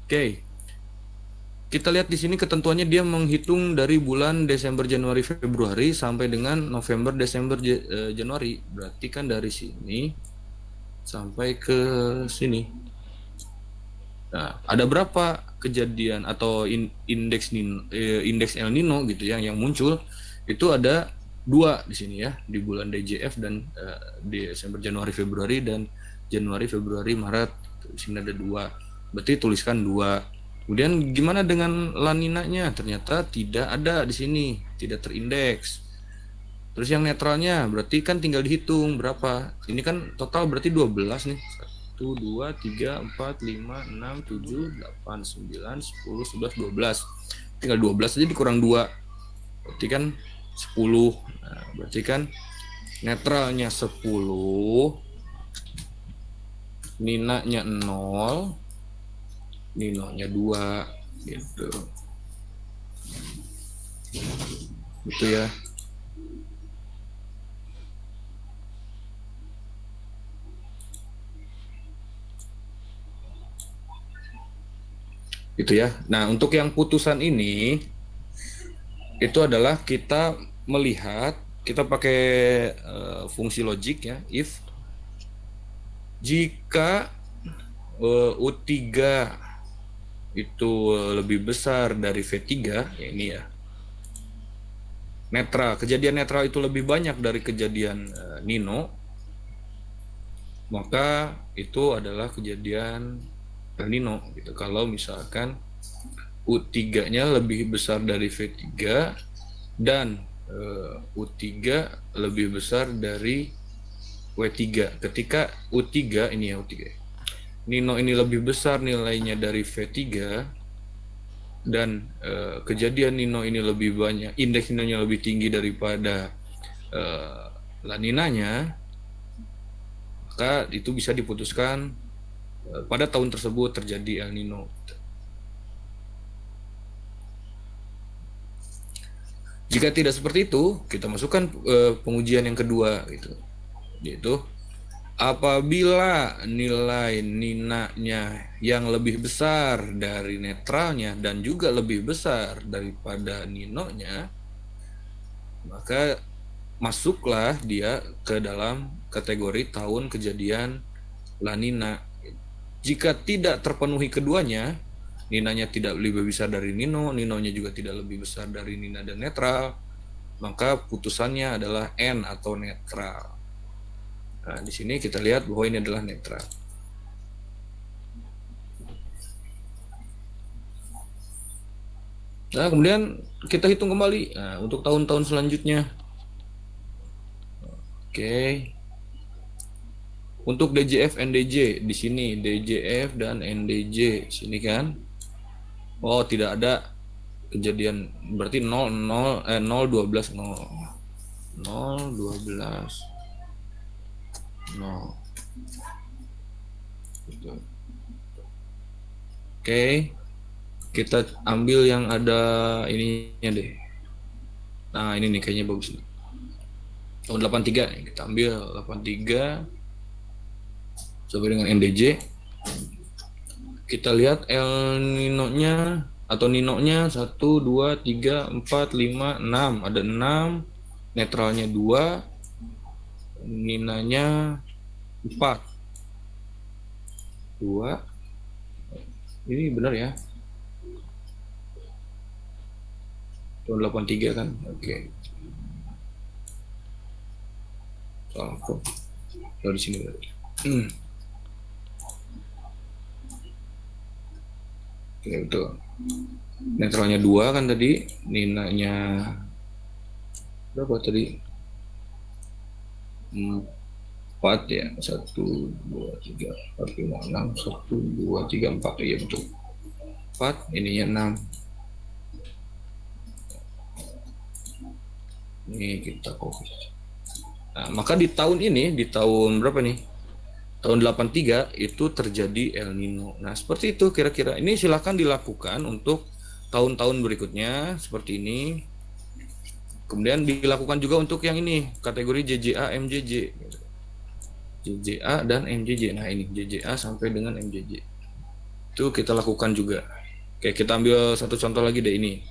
Oke. Kita lihat di sini ketentuannya dia menghitung dari bulan Desember, Januari, Februari sampai dengan November, Desember, Januari. Berarti kan dari sini sampai ke sini. Nah, ada berapa kejadian atau indeks El Nino gitu ya yang muncul? Itu ada 2 di sini ya, di bulan DJF dan Desember, Januari, Februari dan Januari, Februari, Maret. Di sini ada 2. Berarti tuliskan 2. Kemudian gimana dengan La Nina-nya? Ternyata tidak ada di sini, tidak terindeks. Terus yang netralnya berarti kan tinggal dihitung berapa. Ini kan total berarti 12 nih. 1, 2, 3, 4, 5, 6, 7, 8, 9, 10, 11, 12. Tinggal 12 aja dikurang 2. Berarti kan 10. Nah, berarti kan netralnya 10, Nina-nya 0, Nino-nya 2 gitu. Gitu ya. Gitu ya. Nah, untuk yang putusan ini itu adalah kita melihat, kita pakai fungsi logik ya, if jika U3 itu lebih besar dari V3 ya ini ya. Netral, kejadian netral itu lebih banyak dari kejadian Nino, maka itu adalah kejadian El Nino gitu. Kalau misalkan U3-nya lebih besar dari V3 dan U3 lebih besar dari W3. Ketika U3 ini ya, U3 Nino ini lebih besar nilainya dari V3 dan kejadian Nino ini lebih banyak, indeks Nino-nya lebih tinggi daripada La Nina-nya, maka itu bisa diputuskan pada tahun tersebut terjadi El Nino. Jika tidak seperti itu, kita masukkan pengujian yang kedua gitu. Yaitu apabila nilai Nina-nya yang lebih besar dari netralnya dan juga lebih besar daripada Nino-nya, maka masuklah dia ke dalam kategori tahun kejadian La Nina. Jika tidak terpenuhi keduanya, Nina-nya tidak lebih besar dari Nino, Nino-nya juga tidak lebih besar dari Nina dan netral, maka putusannya adalah N atau netral. Nah, di sini kita lihat bahwa ini adalah netral. Nah, kemudian kita hitung kembali untuk tahun-tahun selanjutnya. Oke. Untuk DJF NDJ di sini DJF dan NDJ sini kan. Oh, tidak ada kejadian, berarti 0 12 0 12 0. Gitu. Oke. Kita ambil yang ada ininya deh. Nah, ini nih kayaknya bagus nih. Tahun 83 nih, kita ambil 83 sampai dengan NDJ. Kita lihat El Nino-nya atau Nino-nya 1 2 3 4 5 6. Ada 6, netralnya 2, Nina-nya 4. 2. Ini benar ya? Tahun 83 kan? Oke. Salah kok. Dari sini berarti. Oke, betul. Netralnya 2 kan tadi, Nina-nya berapa tadi? 4 ya. 1 2 3 4 5 6 1 2 3 4. Iya betul. 4, ininya 6. Ini kita copy. Nah, maka di tahun ini, di tahun berapa nih? tahun 83 itu terjadi El Nino. Nah, seperti itu kira-kira. Ini silakan dilakukan untuk tahun-tahun berikutnya seperti ini. Kemudian dilakukan juga untuk yang ini, kategori JJA, MJJ. JJA dan MJJ. Nah, ini JJA sampai dengan MJJ. Itu kita lakukan juga. Oke, kita ambil satu contoh lagi deh ini.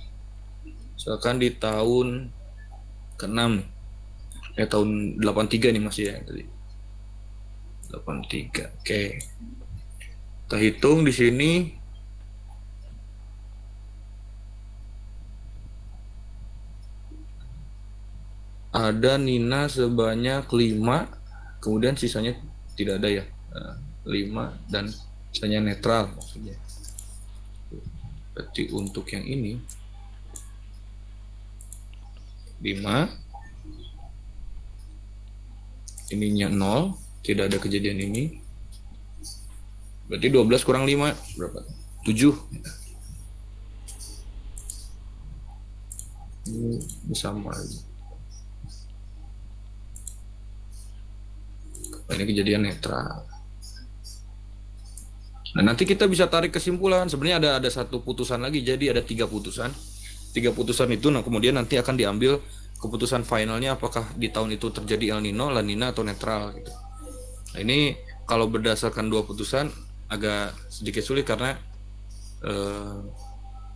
Misalkan di tahun ke-6. Tahun 83 nih masih ya tadi. 83. Oke. Kita hitung di sini. Ada Nina sebanyak 5, kemudian sisanya tidak ada ya. 5 dan sisanya netral maksudnya. Berarti untuk yang ini 5, ininya 0, tidak ada kejadian ini. Berarti 12 kurang 5 berapa? 7. Ini sama aja. Ini kejadian netral. Nah, nanti kita bisa tarik kesimpulan. Sebenarnya ada satu putusan lagi, jadi ada 3 putusan. 3 putusan itu, nah kemudian nanti akan diambil keputusan finalnya apakah di tahun itu terjadi El Nino, La Nina atau netral gitu. Nah, ini kalau berdasarkan 2 putusan agak sedikit sulit karena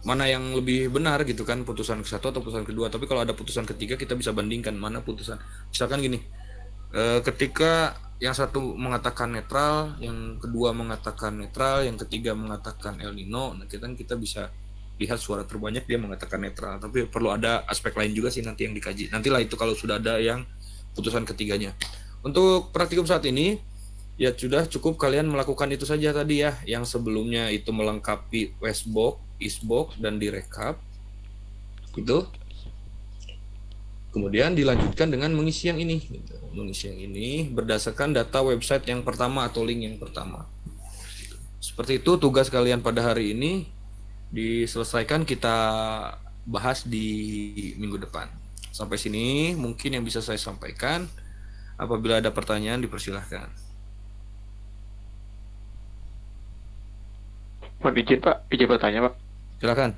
mana yang lebih benar gitu kan, putusan ke-1 atau putusan kedua. Tapi kalau ada putusan ketiga kita bisa bandingkan mana putusan. Misalkan gini, ketika yang satu mengatakan netral, yang kedua mengatakan netral, yang ketiga mengatakan El Nino, nah kita bisa lihat suara terbanyak dia mengatakan netral. Tapi perlu ada aspek lain juga sih nanti yang dikaji. Nantilah itu kalau sudah ada yang putusan ketiganya. Untuk praktikum saat ini ya sudah cukup kalian melakukan itu saja tadi ya, yang sebelumnya itu melengkapi Westbox, Eastbox dan direkap gitu. Kemudian dilanjutkan dengan mengisi yang ini gitu. Mengisi yang ini berdasarkan data website yang pertama atau link yang pertama. Seperti itu tugas kalian pada hari ini diselesaikan, kita bahas di minggu depan. Sampai sini mungkin yang bisa saya sampaikan. Apabila ada pertanyaan dipersilahkan. Mohon izin Pak, izin bertanya Pak. Silakan.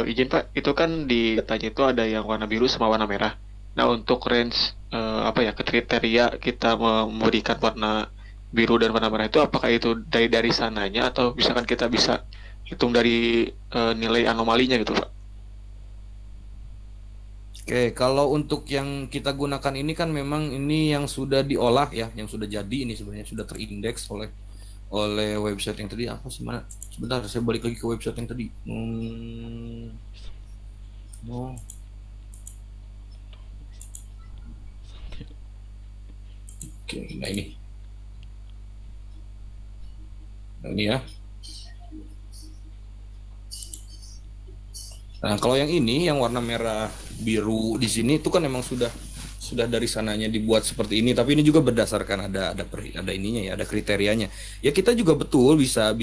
Izin Pak, itu kan di datanya itu ada yang warna biru sama warna merah. Nah, untuk range kriteria kita memberikan warna biru dan warna merah itu apakah itu dari sananya atau misalkan kita bisa hitung dari nilai anomalinya gitu Pak? Oke, kalau untuk yang kita gunakan ini kan memang ini yang sudah diolah ya, yang sudah jadi, ini sebenarnya sudah terindeks oleh website yang tadi. Apa sih, mana? Sebentar, saya balik lagi ke website yang tadi. Oke, nah ini. Nah, ini ya. Nah, kalau yang ini, yang warna merah biru di sini itu kan memang sudah dari sananya dibuat seperti ini, tapi ini juga berdasarkan ada ininya ya, ada kriterianya. Ya kita juga betul bisa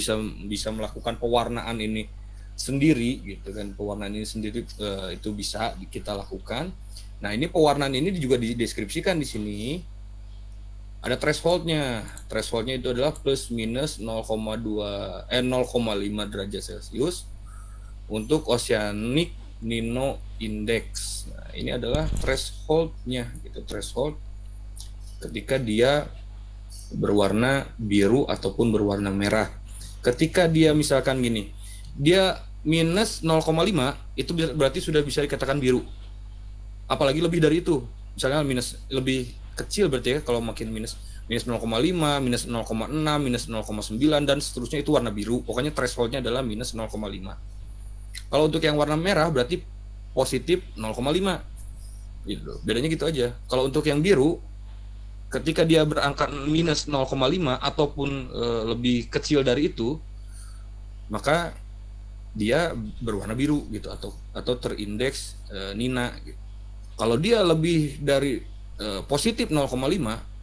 melakukan pewarnaan ini sendiri gitu kan. Pewarnaan ini sendiri itu bisa kita lakukan. Nah, ini pewarnaan ini juga dideskripsikan di sini. Ada thresholdnya. Thresholdnya itu adalah plus minus 0,5 derajat Celcius untuk oceanic Nino Index. Nah, ini adalah thresholdnya gitu, threshold ketika dia berwarna biru ataupun berwarna merah. Ketika dia misalkan gini, dia minus 0,5 itu berarti sudah bisa dikatakan biru. Apalagi lebih dari itu, misalnya minus lebih kecil berarti ya, kalau makin minus 0,5, minus 0,6, minus 0,9 dan seterusnya itu warna biru. Pokoknya thresholdnya adalah minus 0,5. Kalau untuk yang warna merah berarti positif 0,5 gitu. Bedanya gitu aja. Kalau untuk yang biru ketika dia berangka minus 0,5 ataupun lebih kecil dari itu, maka dia berwarna biru gitu atau terindeks Nina gitu. Kalau dia lebih dari positif 0,5,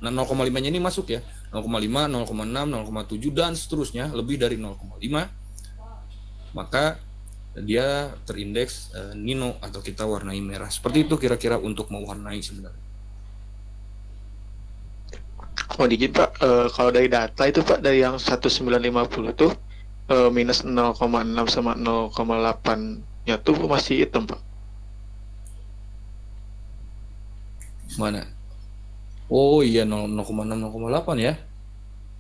nah 0,5-nya ini masuk ya, 0,5, 0,6, 0,7 dan seterusnya lebih dari 0,5, maka dia terindeks Nino atau kita warnai merah. Seperti itu kira-kira untuk mewarnai sebenarnya. mau digit Pak, kalau dari data itu Pak, dari yang 1950 tuh minus 0,6 sama 0,8 nya tuh masih hitam Pak. Mana? Oh iya 0,6 0,8 ya.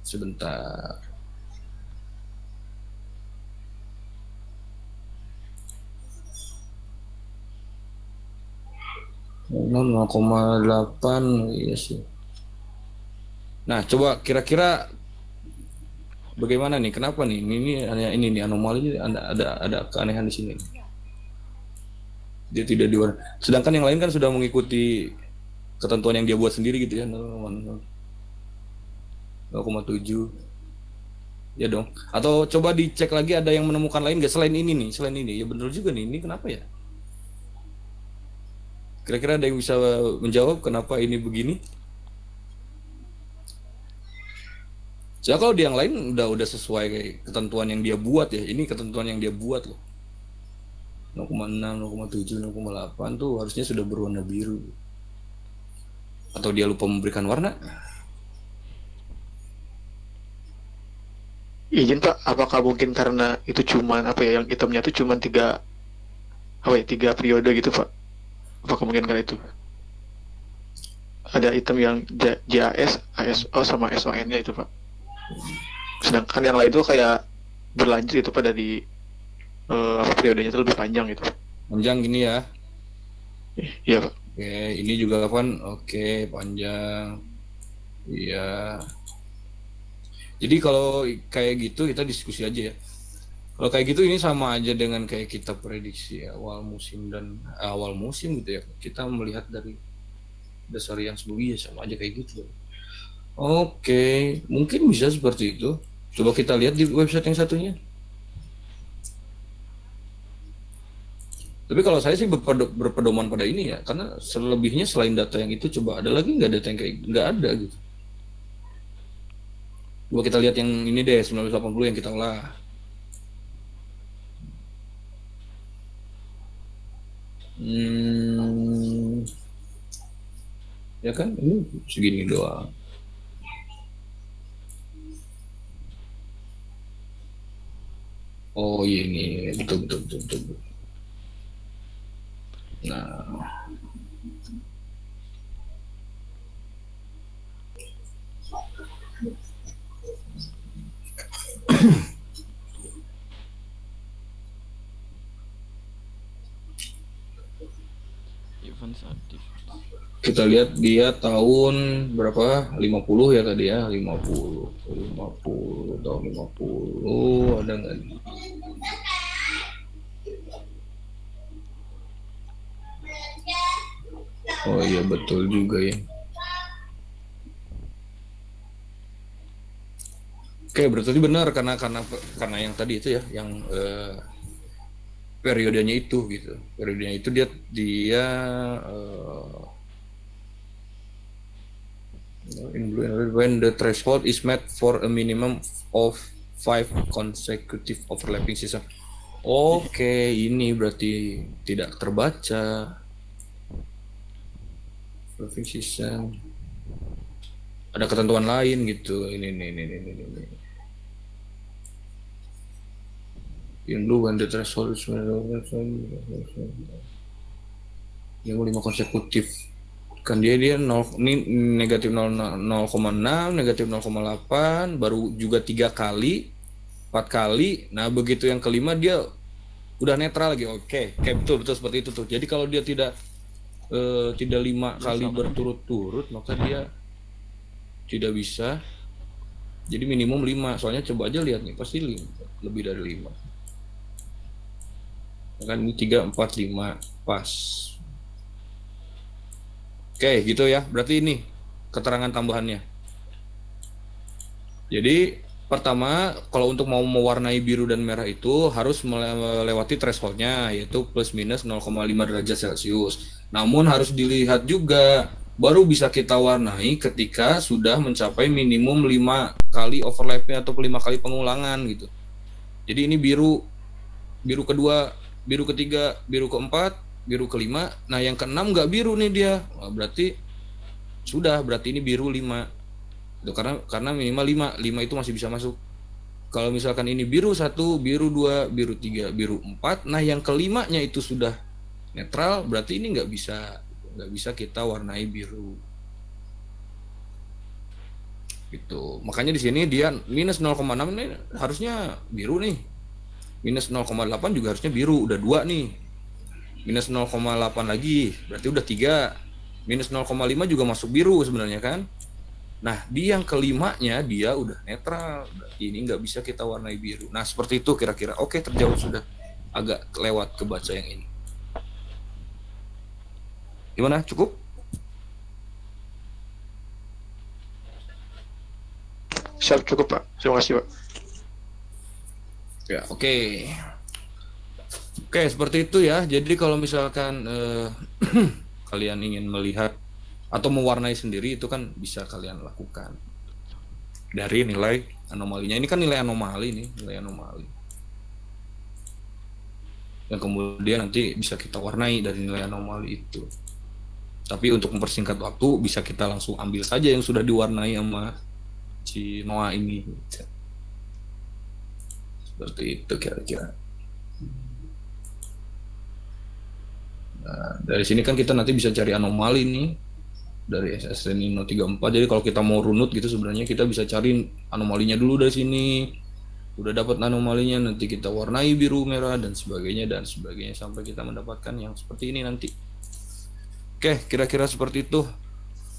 Sebentar. Nol 0,8 iya sih. Nah, coba kira-kira bagaimana nih? Kenapa nih? Ini nih anomali, ada keanehan di sini. Dia tidak di warna. Sedangkan yang lain kan sudah mengikuti ketentuan yang dia buat sendiri gitu ya. 0,7. Ya dong. Atau coba dicek lagi ada yang menemukan lain nggak selain ini nih? Selain ini. Ya bener juga nih. Ini kenapa ya? Kira-kira ada yang bisa menjawab kenapa ini begini? Soalnya kalau di yang lain udah sesuai kayak ketentuan yang dia buat ya. Ini ketentuan yang dia buat loh. 0,6, 0,7, 0,8 tuh harusnya sudah berwarna biru. Atau dia lupa memberikan warna? Izin Pak, apakah mungkin karena itu cuman apa ya, yang hitamnya itu cuman 3 periode gitu Pak? Apakah mungkin karena itu? Ada item yang JAS, ASO sama SON-nya itu Pak. Sedangkan yang lain itu kayak berlanjut itu Pak, dari periodenya itu lebih panjang gitu. Panjang gini ya. Iya Pak. Oke, ini juga kan oke, panjang. Iya. Jadi kalau kayak gitu kita diskusi aja ya. Kalau kayak gitu ini sama aja dengan kayak kita prediksi awal musim gitu ya. Kita melihat dari dasar yang sebelumnya sama aja kayak gitu. Oke, mungkin bisa seperti itu. Coba kita lihat di website yang satunya. Tapi kalau saya sih berpedoman pada ini ya, karena selebihnya selain data yang itu, coba ada lagi nggak data yang kayak nggak ada gitu. Coba kita lihat yang ini deh, 1980 yang kita olah. Ya kan, ini segini doang. Oh iya ini betul. Nah, kita lihat dia tahun berapa? 50 ya tadi ya, 50 tahun 50 ada nggak nih? Oh iya betul juga ya. Oke, berarti benar karena yang tadi itu ya, yang periodenya itu gitu. Periodenya itu dia in blue and red, when the threshold is met for a minimum of 5 consecutive overlapping season. Oke, ini berarti tidak terbaca. Overlapping season. Ada ketentuan lain gitu. Ini. In blue when the threshold is yang 5 konsekutif. Kan dia 0, ini negatif 0,6, negatif 0,8, baru juga 3 kali, 4 kali. Nah begitu yang kelima dia udah netral lagi. Oke, kayak betul seperti itu tuh. Jadi kalau dia tidak 5 kali berturut-turut, maka dia tidak bisa. Jadi minimum 5. Soalnya coba aja lihat nih, pasti 5, lebih dari 5. Kan ini 3, 4, 5 pas. Oke, gitu ya. Berarti ini keterangan tambahannya. Jadi pertama, kalau untuk mau mewarnai biru dan merah itu harus melewati thresholdnya, yaitu plus minus 0,5 derajat Celcius. Namun harus dilihat juga, baru bisa kita warnai ketika sudah mencapai minimum 5 kali overlapnya atau 5 kali pengulangan gitu. Jadi ini biru kedua, biru ketiga, biru keempat, biru kelima. Nah yang keenam nggak biru nih dia. Berarti ini biru 5 Itu karena minimal 5 itu masih bisa masuk. Kalau misalkan ini biru 1, biru 2, biru 3, biru 4, nah yang kelimanya itu sudah netral, berarti ini nggak bisa kita warnai biru. Gitu. Makanya di sini dia minus 0,6 ini harusnya biru nih. Minus 0,8 juga harusnya biru, udah 2 nih. Minus 0,8 lagi, berarti udah 3. Minus 0,5 juga masuk biru sebenarnya kan. Nah, di yang kelimanya dia udah netral, berarti ini nggak bisa kita warnai biru. Nah, seperti itu kira-kira. Oke, terjawab sudah. Agak lewat kebaca yang ini. Gimana? Cukup? Siap, cukup Pak. Terima kasih Pak. Ya, oke. Oke, seperti itu ya. Jadi kalau misalkan kalian ingin melihat atau mewarnai sendiri, itu kan bisa kalian lakukan dari nilai anomalinya. Ini kan nilai anomali nih, nilai anomali. Yang kemudian nanti bisa kita warnai dari nilai anomali itu. Tapi untuk mempersingkat waktu, bisa kita langsung ambil saja yang sudah diwarnai sama si Noah ini. Seperti itu kira-kira. Nah, dari sini kan kita nanti bisa cari anomali nih dari SS Nino 34. Jadi kalau kita mau runut gitu sebenarnya kita bisa cari anomalinya dulu dari sini. Udah dapat anomalinya, nanti kita warnai biru, merah dan sebagainya sampai kita mendapatkan yang seperti ini nanti. Oke, kira-kira seperti itu.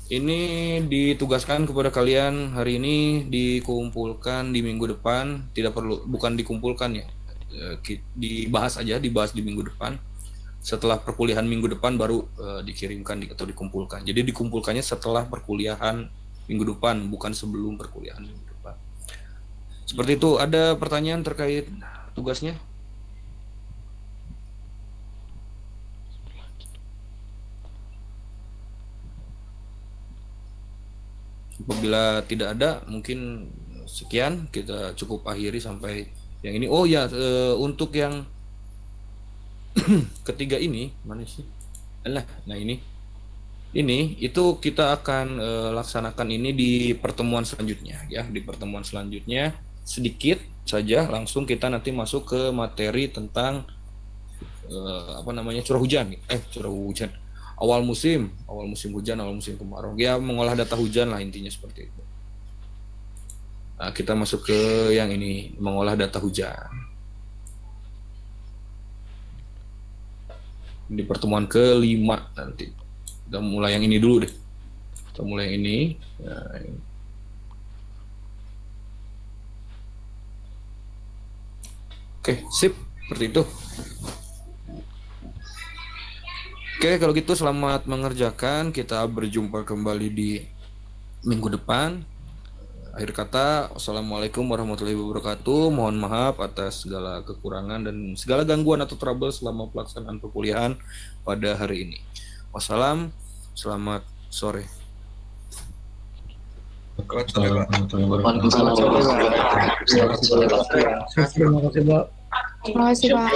Ini ditugaskan kepada kalian hari ini, dikumpulkan di minggu depan. Bukan dikumpulkan ya, dibahas di minggu depan. Setelah perkuliahan minggu depan baru dikirimkan atau dikumpulkan. Jadi dikumpulkannya setelah perkuliahan minggu depan, bukan sebelum perkuliahan minggu depan. Seperti itu. Ada pertanyaan terkait tugasnya? Apabila tidak ada, mungkin sekian, kita cukup akhiri sampai yang ini. Oh ya, untuk yang ketiga ini mana sih? Nah ini itu kita akan laksanakan ini di pertemuan selanjutnya ya. Di pertemuan selanjutnya sedikit saja, langsung kita nanti masuk ke materi tentang curah hujan. Awal musim hujan, awal musim kemarau. Ya, mengolah data hujan lah intinya seperti itu. Nah, kita masuk ke yang ini, mengolah data hujan. Di pertemuan ke-5 nanti. Kita mulai yang ini dulu deh. Kita mulai yang ini. Nah, ini. Oke, sip. Seperti itu. Oke, kalau gitu selamat mengerjakan. Kita berjumpa kembali di minggu depan. Akhir kata, wassalamualaikum warahmatullahi wabarakatuh. Mohon maaf atas segala kekurangan dan segala gangguan atau trouble selama pelaksanaan perkuliahan pada hari ini. Wassalam, selamat sore. Terima kasih, Pak. Terima kasih, Pak.